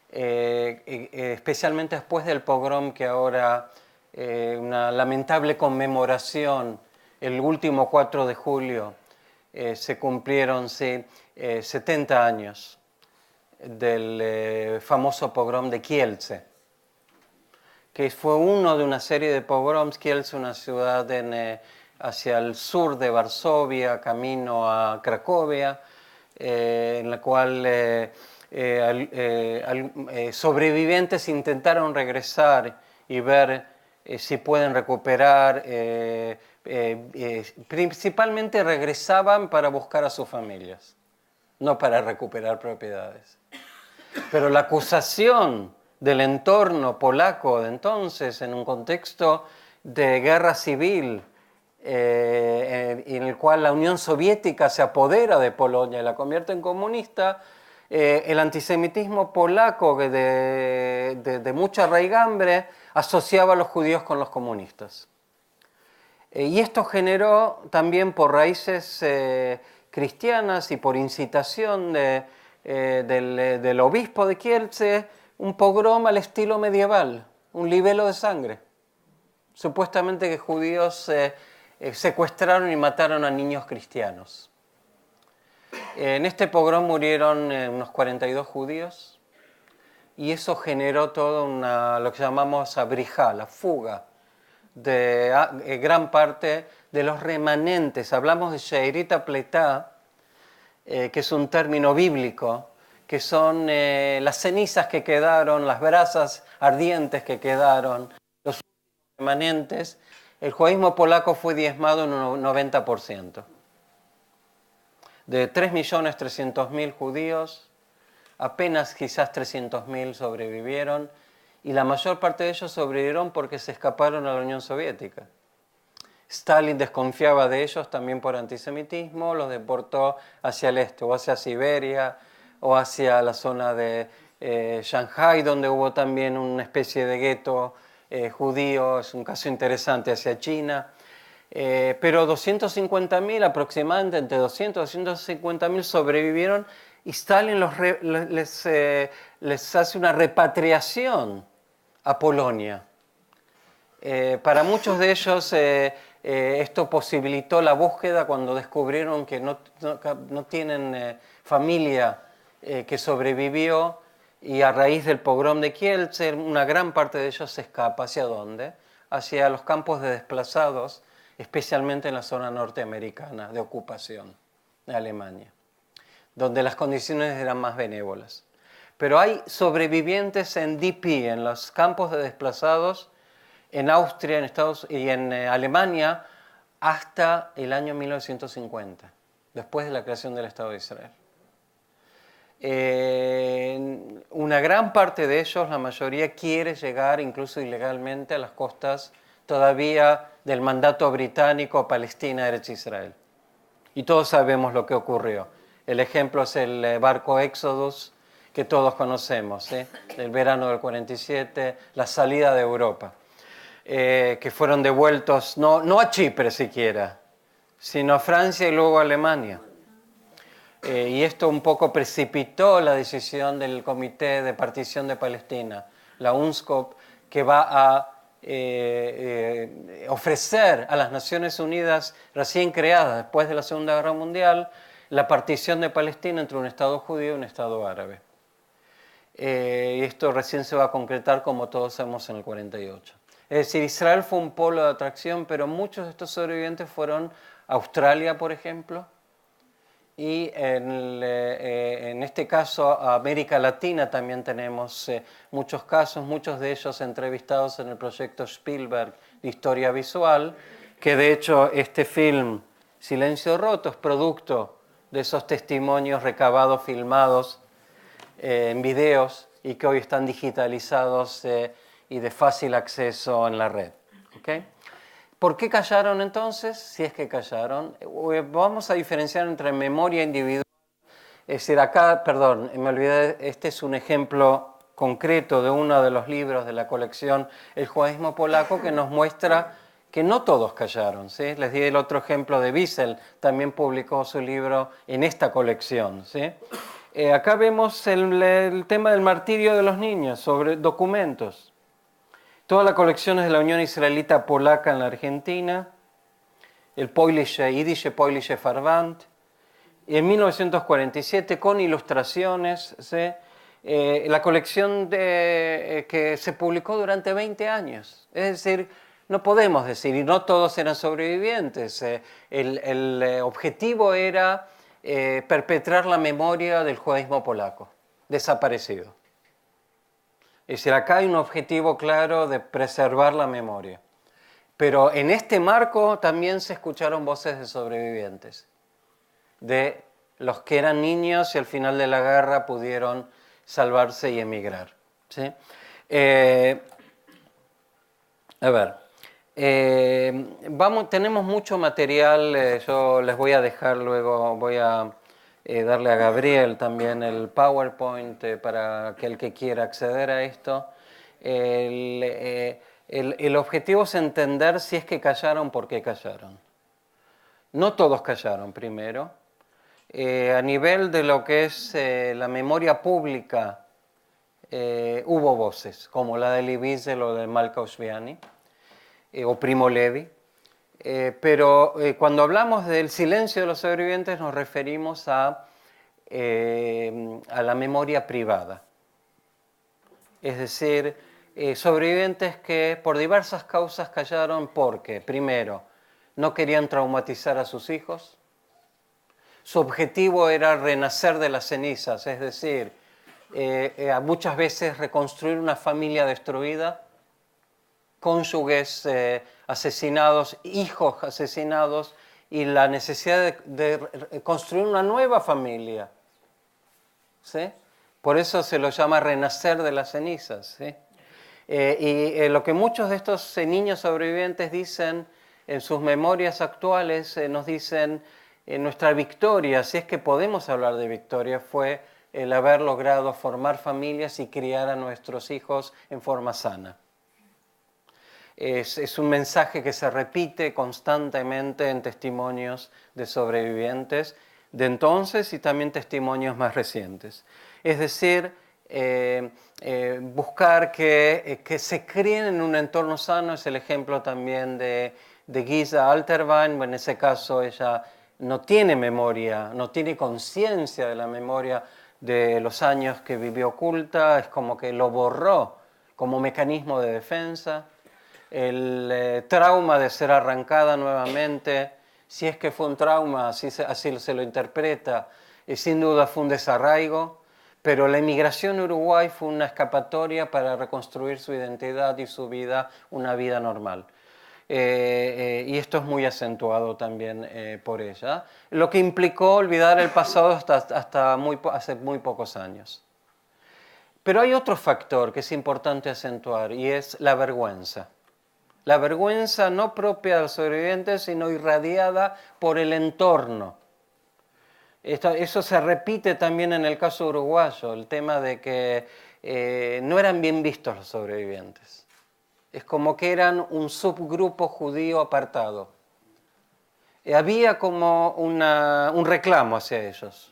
especialmente después del pogrom que ahora, una lamentable conmemoración, el último 4 de julio, se cumplieron 70 años del famoso pogrom de Kielce, que fue uno de una serie de pogroms. Kielce, una ciudad hacia el sur de Varsovia, camino a Cracovia, en la cual sobrevivientes intentaron regresar y ver si pueden recuperar. Principalmente regresaban para buscar a sus familias, no para recuperar propiedades. Pero la acusación del entorno polaco de entonces, en un contexto de guerra civil, en el cual la Unión Soviética se apodera de Polonia y la convierte en comunista, el antisemitismo polaco de mucha raigambre asociaba a los judíos con los comunistas. Y esto generó también por raíces cristianas y por incitación del obispo de Kielce, un pogrom al estilo medieval, un libelo de sangre. Supuestamente que judíos secuestraron y mataron a niños cristianos. En este pogrom murieron unos 42 judíos y eso generó todo lo que llamamos abrijá, la fuga de gran parte de los remanentes. Hablamos de sheirita pletá, que es un término bíblico, que son las cenizas que quedaron, las brasas ardientes que quedaron, los remanentes. El judaísmo polaco fue diezmado en un 90%. De 3.300.000 judíos, apenas quizás 300.000 sobrevivieron, y la mayor parte de ellos sobrevivieron porque se escaparon a la Unión Soviética. Stalin desconfiaba de ellos también por antisemitismo, los deportó hacia el este, o hacia Siberia, o hacia la zona de Shanghái, donde hubo también una especie de gueto judío, es un caso interesante, hacia China. Pero 250.000, aproximadamente entre 200 y 250.000 sobrevivieron, y Stalin les hace una repatriación a Polonia. Para muchos de ellos esto posibilitó la búsqueda cuando descubrieron que no tienen familia que sobrevivió, y a raíz del pogrom de Kielce una gran parte de ellos se escapa. ¿Hacia dónde? hacia los campos de desplazados, especialmente en la zona norteamericana de ocupación de Alemania, donde las condiciones eran más benévolas. Pero hay sobrevivientes en DP, en los campos de desplazados, en Austria, en Estados y en Alemania, hasta el año 1950, después de la creación del Estado de Israel. Una gran parte de ellos, la mayoría, quiere llegar incluso ilegalmente a las costas todavía del mandato británico Palestina, Eretz Israel. Y todos sabemos lo que ocurrió. El ejemplo es el barco Exodus, que todos conocemos, el verano del 47, la salida de Europa, que fueron devueltos no a Chipre siquiera, sino a Francia y luego a Alemania. Y esto un poco precipitó la decisión del Comité de Partición de Palestina, la UNSCOP, que va a ofrecer a las Naciones Unidas recién creadas después de la Segunda Guerra Mundial la partición de Palestina entre un Estado judío y un Estado árabe. Y esto recién se va a concretar, como todos sabemos, en el 48. Es decir, Israel fue un polo de atracción, pero muchos de estos sobrevivientes fueron a Australia, por ejemplo, y en este caso a América Latina también tenemos muchos casos, muchos de ellos entrevistados en el proyecto Spielberg de historia visual, que de hecho este film Silencio Roto es producto de esos testimonios recabados, filmados en videos y que hoy están digitalizados y de fácil acceso en la red. ¿Okay? ¿Por qué callaron entonces? Si es que callaron. Vamos a diferenciar entre memoria individual. Es decir, acá, perdón, me olvidé, este es un ejemplo concreto de uno de los libros de la colección El judaísmo polaco, que nos muestra que no todos callaron. ¿Sí? Les di el otro ejemplo de Wiesel, también publicó su libro en esta colección. ¿Sí? Acá vemos el tema del martirio de los niños, sobre documentos. Toda la colección es de la Unión Israelita Polaca en la Argentina, el Yidische Polische Verband, y en 1947 con ilustraciones, ¿sí? La colección que se publicó durante 20 años. Es decir, no podemos decir, y no todos eran sobrevivientes, el objetivo era perpetrar la memoria del judaísmo polaco, desaparecido. Es decir, acá hay un objetivo claro de preservar la memoria. Pero en este marco también se escucharon voces de sobrevivientes, de los que eran niños y al final de la guerra pudieron salvarse y emigrar. ¿Sí? Tenemos mucho material, yo les voy a dejar luego, voy a darle a Gabriel también el PowerPoint para aquel que quiera acceder a esto. El objetivo es entender si es que callaron, por qué callaron. No todos callaron primero. A nivel de lo que es la memoria pública, hubo voces, como la de Elie Wiesel o de Malka Oshbiani, o Primo Levi. Pero cuando hablamos del silencio de los sobrevivientes nos referimos a la memoria privada. Es decir, sobrevivientes que por diversas causas callaron porque, primero, no querían traumatizar a sus hijos. Su objetivo era renacer de las cenizas, es decir, muchas veces reconstruir una familia destruida, cónyuges asesinados, hijos asesinados y la necesidad de construir una nueva familia. ¿Sí? Por eso se lo llama renacer de las cenizas. ¿Sí? Lo que muchos de estos niños sobrevivientes dicen en sus memorias actuales, nos dicen, nuestra victoria, si es que podemos hablar de victoria, fue el haber logrado formar familias y criar a nuestros hijos en forma sana. Es un mensaje que se repite constantemente en testimonios de sobrevivientes de entonces y también testimonios más recientes. Es decir, buscar que se críen en un entorno sano es el ejemplo también de Giza Alterwein. En ese caso ella no tiene memoria, no tiene conciencia de la memoria de los años que vivió oculta, es como que lo borró como mecanismo de defensa. el trauma de ser arrancada nuevamente, si es que fue un trauma, así se lo interpreta, sin duda fue un desarraigo, pero la emigración a Uruguay fue una escapatoria para reconstruir su identidad y su vida, una vida normal. Y esto es muy acentuado también por ella, lo que implicó olvidar el pasado hasta hace muy pocos años. Pero hay otro factor que es importante acentuar y es la vergüenza. La vergüenza no propia de los sobrevivientes, sino irradiada por el entorno. Eso se repite también en el caso uruguayo, el tema de que no eran bien vistos los sobrevivientes. Es como que eran un subgrupo judío apartado. Había como un reclamo hacia ellos.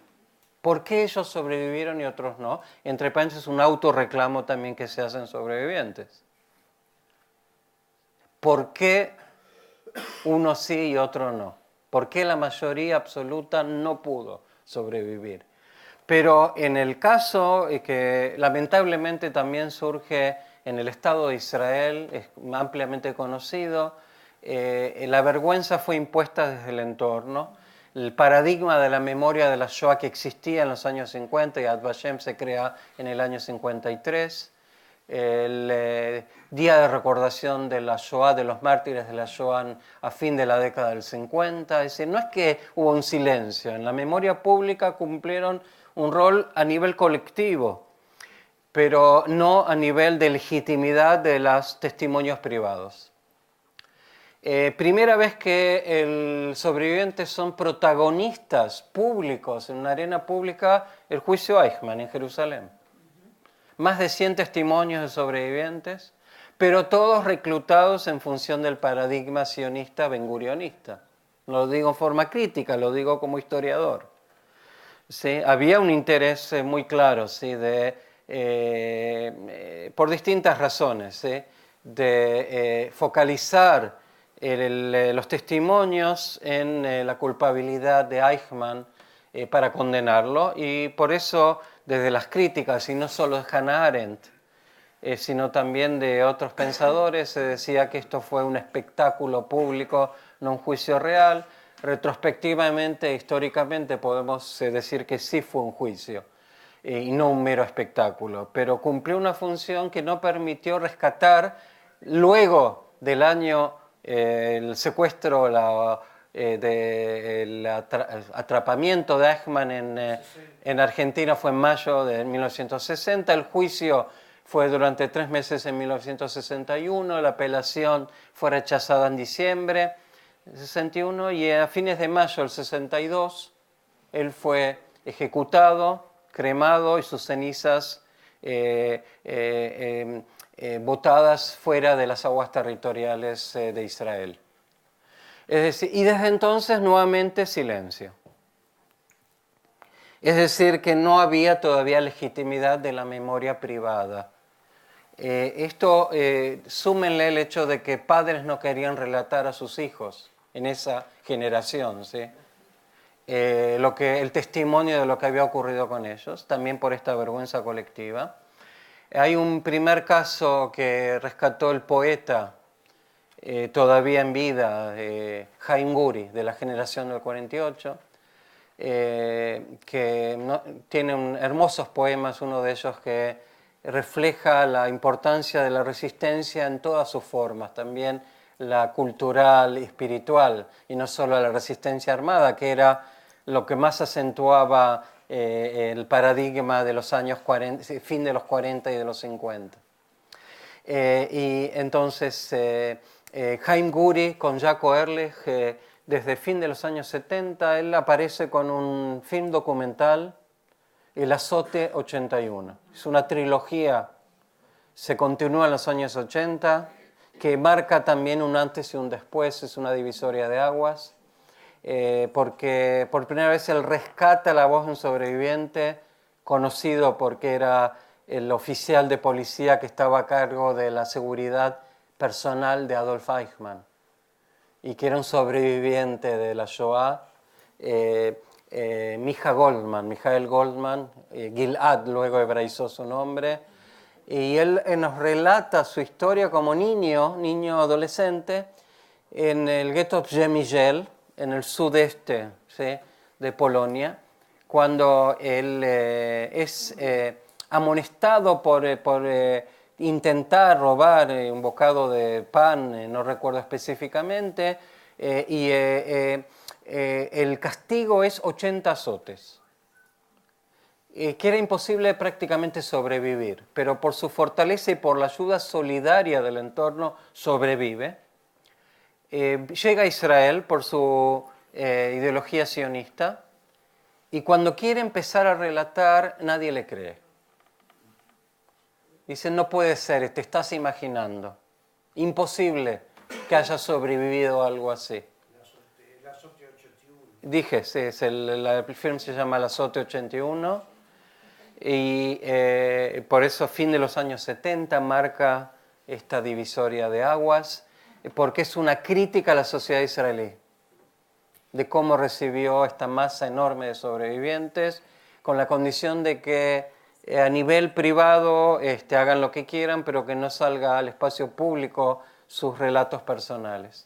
¿Por qué ellos sobrevivieron y otros no? Entre paréntesis, un autorreclamo también que se hacen sobrevivientes. ¿Por qué uno sí y otro no? ¿Por qué la mayoría absoluta no pudo sobrevivir? Pero en el caso que lamentablemente también surge en el Estado de Israel, es ampliamente conocido, la vergüenza fue impuesta desde el entorno. El paradigma de la memoria de la Shoah que existía en los años 50 y Yad Vashem se crea en el año 53. El día de recordación de la Shoah, de los mártires de la Shoah a fin de la década del 50. Es decir, no es que hubo un silencio. En la memoria pública cumplieron un rol a nivel colectivo, pero no a nivel de legitimidad de los testimonios privados. Primera vez que los sobrevivientes son protagonistas públicos en una arena pública, el juicio Eichmann en Jerusalén. Más de 100 testimonios de sobrevivientes, pero todos reclutados en función del paradigma sionista ben-gurionista. No lo digo en forma crítica, lo digo como historiador. ¿Sí? Había un interés muy claro, ¿sí? Por distintas razones, ¿sí? De focalizar los testimonios en la culpabilidad de Eichmann para condenarlo, y por eso desde las críticas, y no solo de Hannah Arendt, sino también de otros pensadores, se decía que esto fue un espectáculo público, no un juicio real. Retrospectivamente, históricamente, podemos decir que sí fue un juicio y no un mero espectáculo, pero cumplió una función que no permitió rescatar luego del año el secuestro, el atrapamiento de Eichmann en Argentina fue en mayo de 1960, el juicio fue durante 3 meses en 1961, la apelación fue rechazada en diciembre del 61 y a fines de mayo del 62 él fue ejecutado, cremado y sus cenizas botadas fuera de las aguas territoriales de Israel. Es decir, y desde entonces nuevamente silencio. Es decir, que no había todavía legitimidad de la memoria privada. Súmenle el hecho de que padres no querían relatar a sus hijos en esa generación, ¿sí? El testimonio de lo que había ocurrido con ellos, también por esta vergüenza colectiva. Hay un primer caso que rescató el poeta todavía en vida, Haim Guri, de la generación del 48, que tiene hermosos poemas, uno de ellos que refleja la importancia de la resistencia en todas sus formas, también la cultural y espiritual, y no solo la resistencia armada, que era lo que más acentuaba el paradigma de los años 40, fin de los 40 y de los 50. Y entonces Haim Guri con Jaco Ehrlich, desde fin de los años 70, él aparece con un film documental, El Azote 81. Es una trilogía, se continúa en los años 80, que marca también un antes y un después, es una divisoria de aguas, porque por primera vez él rescata la voz de un sobreviviente conocido porque era el oficial de policía que estaba a cargo de la seguridad personal de Adolf Eichmann y que era un sobreviviente de la Shoah, Mijael Goldman, Gilad luego hebraizó su nombre, Y él nos relata su historia como niño adolescente, en el gueto Przemyśl, en el sudeste, ¿sí?, de Polonia, cuando él es amonestado por intentar robar un bocado de pan, no recuerdo específicamente, y el castigo es 80 azotes. Que era imposible prácticamente sobrevivir, pero por su fortaleza y por la ayuda solidaria del entorno sobrevive. Llega a Israel por su ideología sionista y cuando quiere empezar a relatar nadie le cree. Dicen, no puede ser, te estás imaginando. Imposible que haya sobrevivido algo así. La Azote 81. Dije, sí, el film se llama La Azote 81 y por eso fin de los años 70 marca esta divisoria de aguas, porque es una crítica a la sociedad israelí, de cómo recibió esta masa enorme de sobrevivientes, con la condición de que a nivel privado hagan lo que quieran, pero que no salga al espacio público sus relatos personales.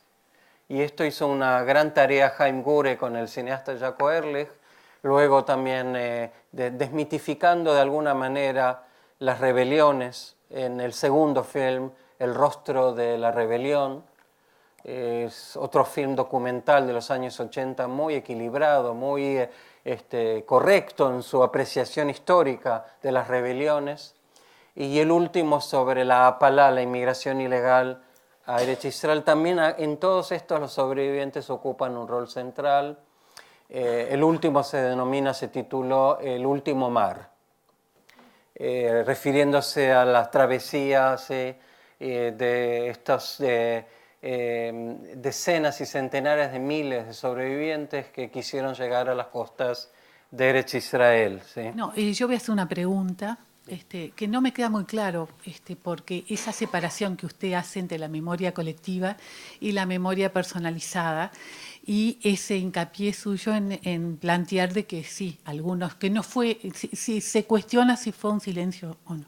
Y esto hizo una gran tarea Haim Gure con el cineasta Jaco Ehrlich, luego también desmitificando de alguna manera las rebeliones en el segundo film, El rostro de la rebelión. Es otro film documental de los años 80 muy equilibrado, muy correcto en su apreciación histórica de las rebeliones. Y el último sobre la Apalá, la inmigración ilegal a Eretz Israel. También en todos estos los sobrevivientes ocupan un rol central. El último se tituló El último mar, refiriéndose a las travesías de estos decenas y centenares de miles de sobrevivientes que quisieron llegar a las costas de Eretz Israel. ¿Sí? No, yo voy a hacer una pregunta que no me queda muy claro, porque esa separación que usted hace entre la memoria colectiva y la memoria personalizada, y ese hincapié suyo en plantear de que sí, algunos, que no fue, si se cuestiona si fue un silencio o no.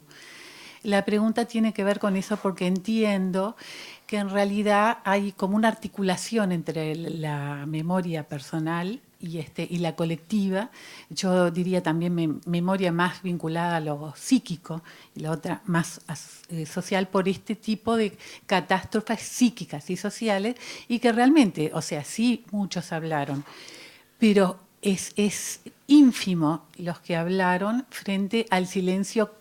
La pregunta tiene que ver con eso porque entiendo que en realidad hay como una articulación entre la memoria personal y la colectiva. Yo diría también memoria más vinculada a lo psíquico y la otra más social, por este tipo de catástrofes psíquicas y sociales, y que realmente, o sea, sí muchos hablaron, pero es ínfimo los que hablaron frente al silencio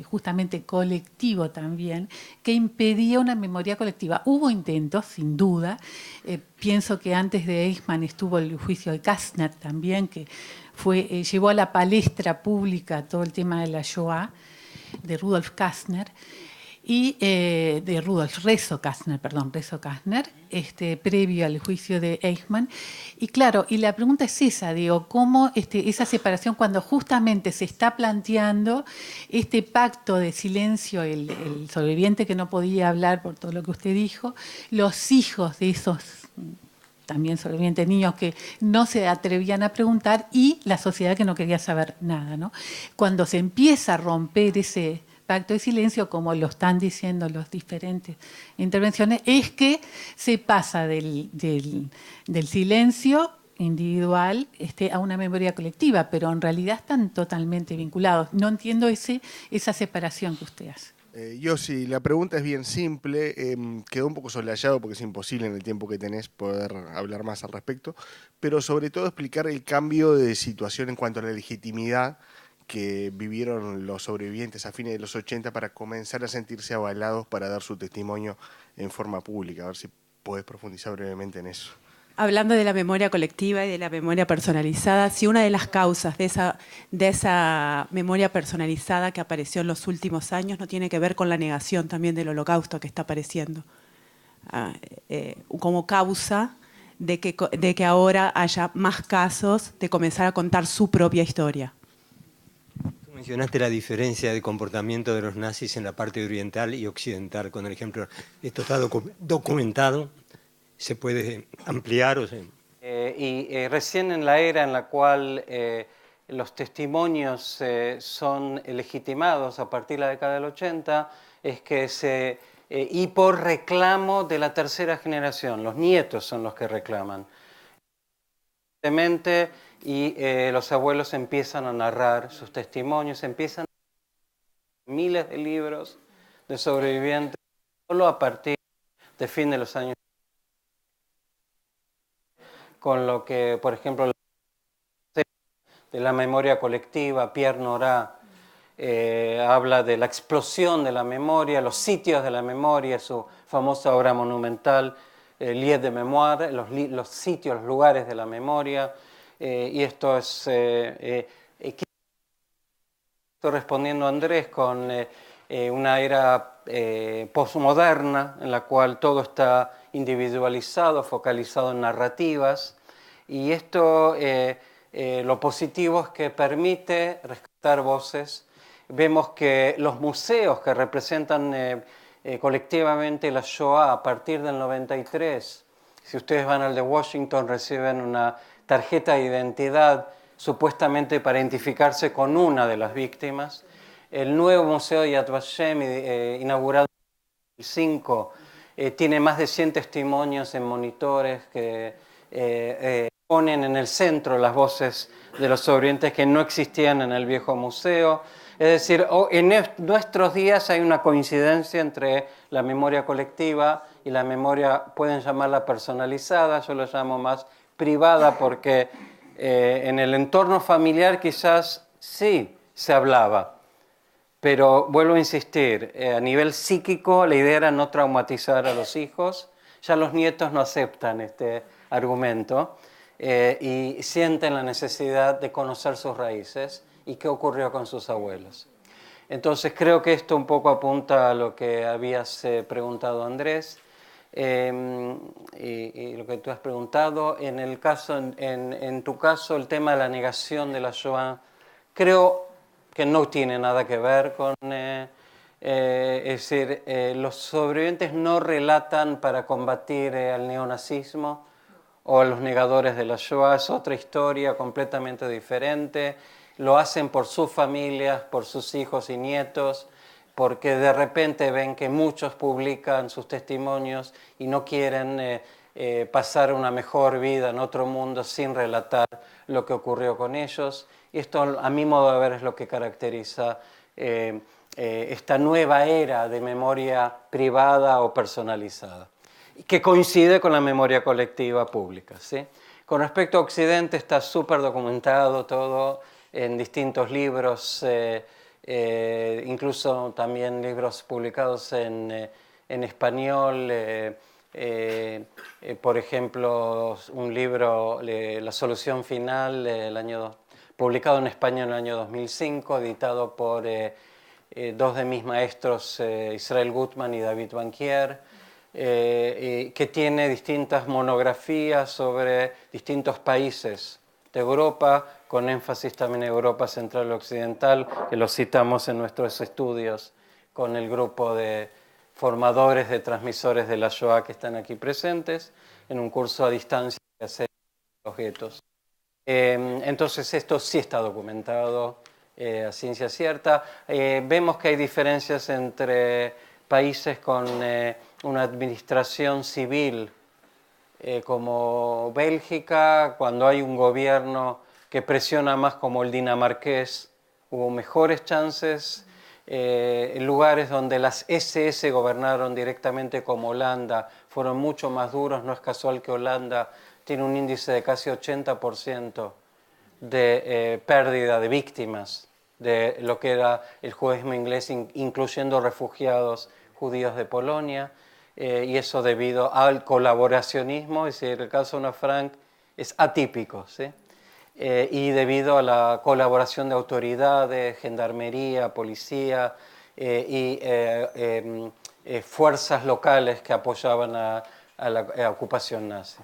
justamente colectivo también, que impedía una memoria colectiva. Hubo intentos, sin duda. Pienso que antes de Eichmann estuvo el juicio de Kastner también, que llevó a la palestra pública todo el tema de la Shoah, de Rudolf Kastner, y de Rezo Kastner, previo al juicio de Eichmann. Y claro, y la pregunta es esa, digo, cómo esa separación cuando justamente se está planteando este pacto de silencio, el sobreviviente que no podía hablar por todo lo que usted dijo, los hijos de esos también sobrevivientes niños que no se atrevían a preguntar y la sociedad que no quería saber nada, ¿no? Cuando se empieza a romper ese pacto de silencio, como lo están diciendo las diferentes intervenciones, es que se pasa del silencio individual a una memoria colectiva, pero en realidad están totalmente vinculados. No entiendo esa separación que usted hace. Yossi, la pregunta es bien simple, quedó un poco soslayado porque es imposible en el tiempo que tenés poder hablar más al respecto, pero sobre todo explicar el cambio de situación en cuanto a la legitimidad que vivieron los sobrevivientes a fines de los 80 para comenzar a sentirse avalados para dar su testimonio en forma pública. A ver si podés profundizar brevemente en eso. Hablando de la memoria colectiva y de la memoria personalizada, si una de las causas de esa memoria personalizada que apareció en los últimos años no tiene que ver con la negación también del holocausto que está apareciendo, como causa de que ahora haya más casos de comenzar a contar su propia historia. Mencionaste la diferencia de comportamiento de los nazis en la parte oriental y occidental con el ejemplo. Esto está documentado, se puede ampliar. Y recién en la era en la cual los testimonios son legitimados a partir de la década del 80, es que y por reclamo de la tercera generación, los nietos son los que reclaman. Y los abuelos empiezan a narrar sus testimonios, empiezan a miles de libros de sobrevivientes, solo a partir de fin de los años. Con lo que, por ejemplo, de la memoria colectiva, Pierre Nora habla de la explosión de la memoria, los sitios de la memoria, su famosa obra monumental, Lieux de Mémoire, los sitios, los lugares de la memoria, y esto es, estoy respondiendo a Andrés con una era postmoderna en la cual todo está individualizado, focalizado en narrativas, y esto lo positivo es que permite rescatar voces. Vemos que los museos que representan colectivamente la Shoah a partir del 93, si ustedes van al de Washington, reciben una tarjeta de identidad supuestamente para identificarse con una de las víctimas. El nuevo Museo de Yad Vashem, inaugurado en 2005, tiene más de 100 testimonios en monitores que ponen en el centro las voces de los sobrevivientes que no existían en el viejo museo. Es decir, en nuestros días hay una coincidencia entre la memoria colectiva y la memoria, pueden llamarla personalizada, yo lo llamo más privada porque en el entorno familiar quizás sí se hablaba, pero vuelvo a insistir, a nivel psíquico la idea era no traumatizar a los hijos, ya los nietos no aceptan este argumento y sienten la necesidad de conocer sus raíces y qué ocurrió con sus abuelos. Entonces creo que esto un poco apunta a lo que habías preguntado, Andrés, y lo que tú has preguntado. En tu caso, el tema de la negación de la Shoah, creo que no tiene nada que ver con... es decir, los sobrevivientes no relatan para combatir al neonazismo o a los negadores de la Shoah, es otra historia completamente diferente. Lo hacen por sus familias, por sus hijos y nietos, porque de repente ven que muchos publican sus testimonios y no quieren pasar una mejor vida en otro mundo sin relatar lo que ocurrió con ellos. Y esto, a mi modo de ver, es lo que caracteriza esta nueva era de memoria privada o personalizada, que coincide con la memoria colectiva pública, ¿sí? Con respecto a Occidente, está súper documentado todo en distintos libros, incluso también libros publicados en español, por ejemplo, un libro, La solución final, publicado en España en el año 2005, editado por dos de mis maestros, Israel Gutman y David Bankier, que tiene distintas monografías sobre distintos países de Europa, con énfasis también en Europa Central y Occidental, que lo citamos en nuestros estudios con el grupo de formadores de transmisores de la Shoah que están aquí presentes, en un curso a distancia que hace los guetos. Entonces esto sí está documentado a ciencia cierta. Vemos que hay diferencias entre países con una administración civil, como Bélgica, cuando hay un gobierno que presiona más como el dinamarqués, hubo mejores chances. En lugares donde las SS gobernaron directamente como Holanda, fueron mucho más duros. No es casual que Holanda tiene un índice de casi 80% de pérdida de víctimas de lo que era el judaísmo inglés, incluyendo refugiados judíos de Polonia, y eso debido al colaboracionismo. Es decir, el caso de Ana Frank es atípico, ¿sí? Y debido a la colaboración de autoridades, gendarmería, policía y fuerzas locales que apoyaban a la ocupación nazi.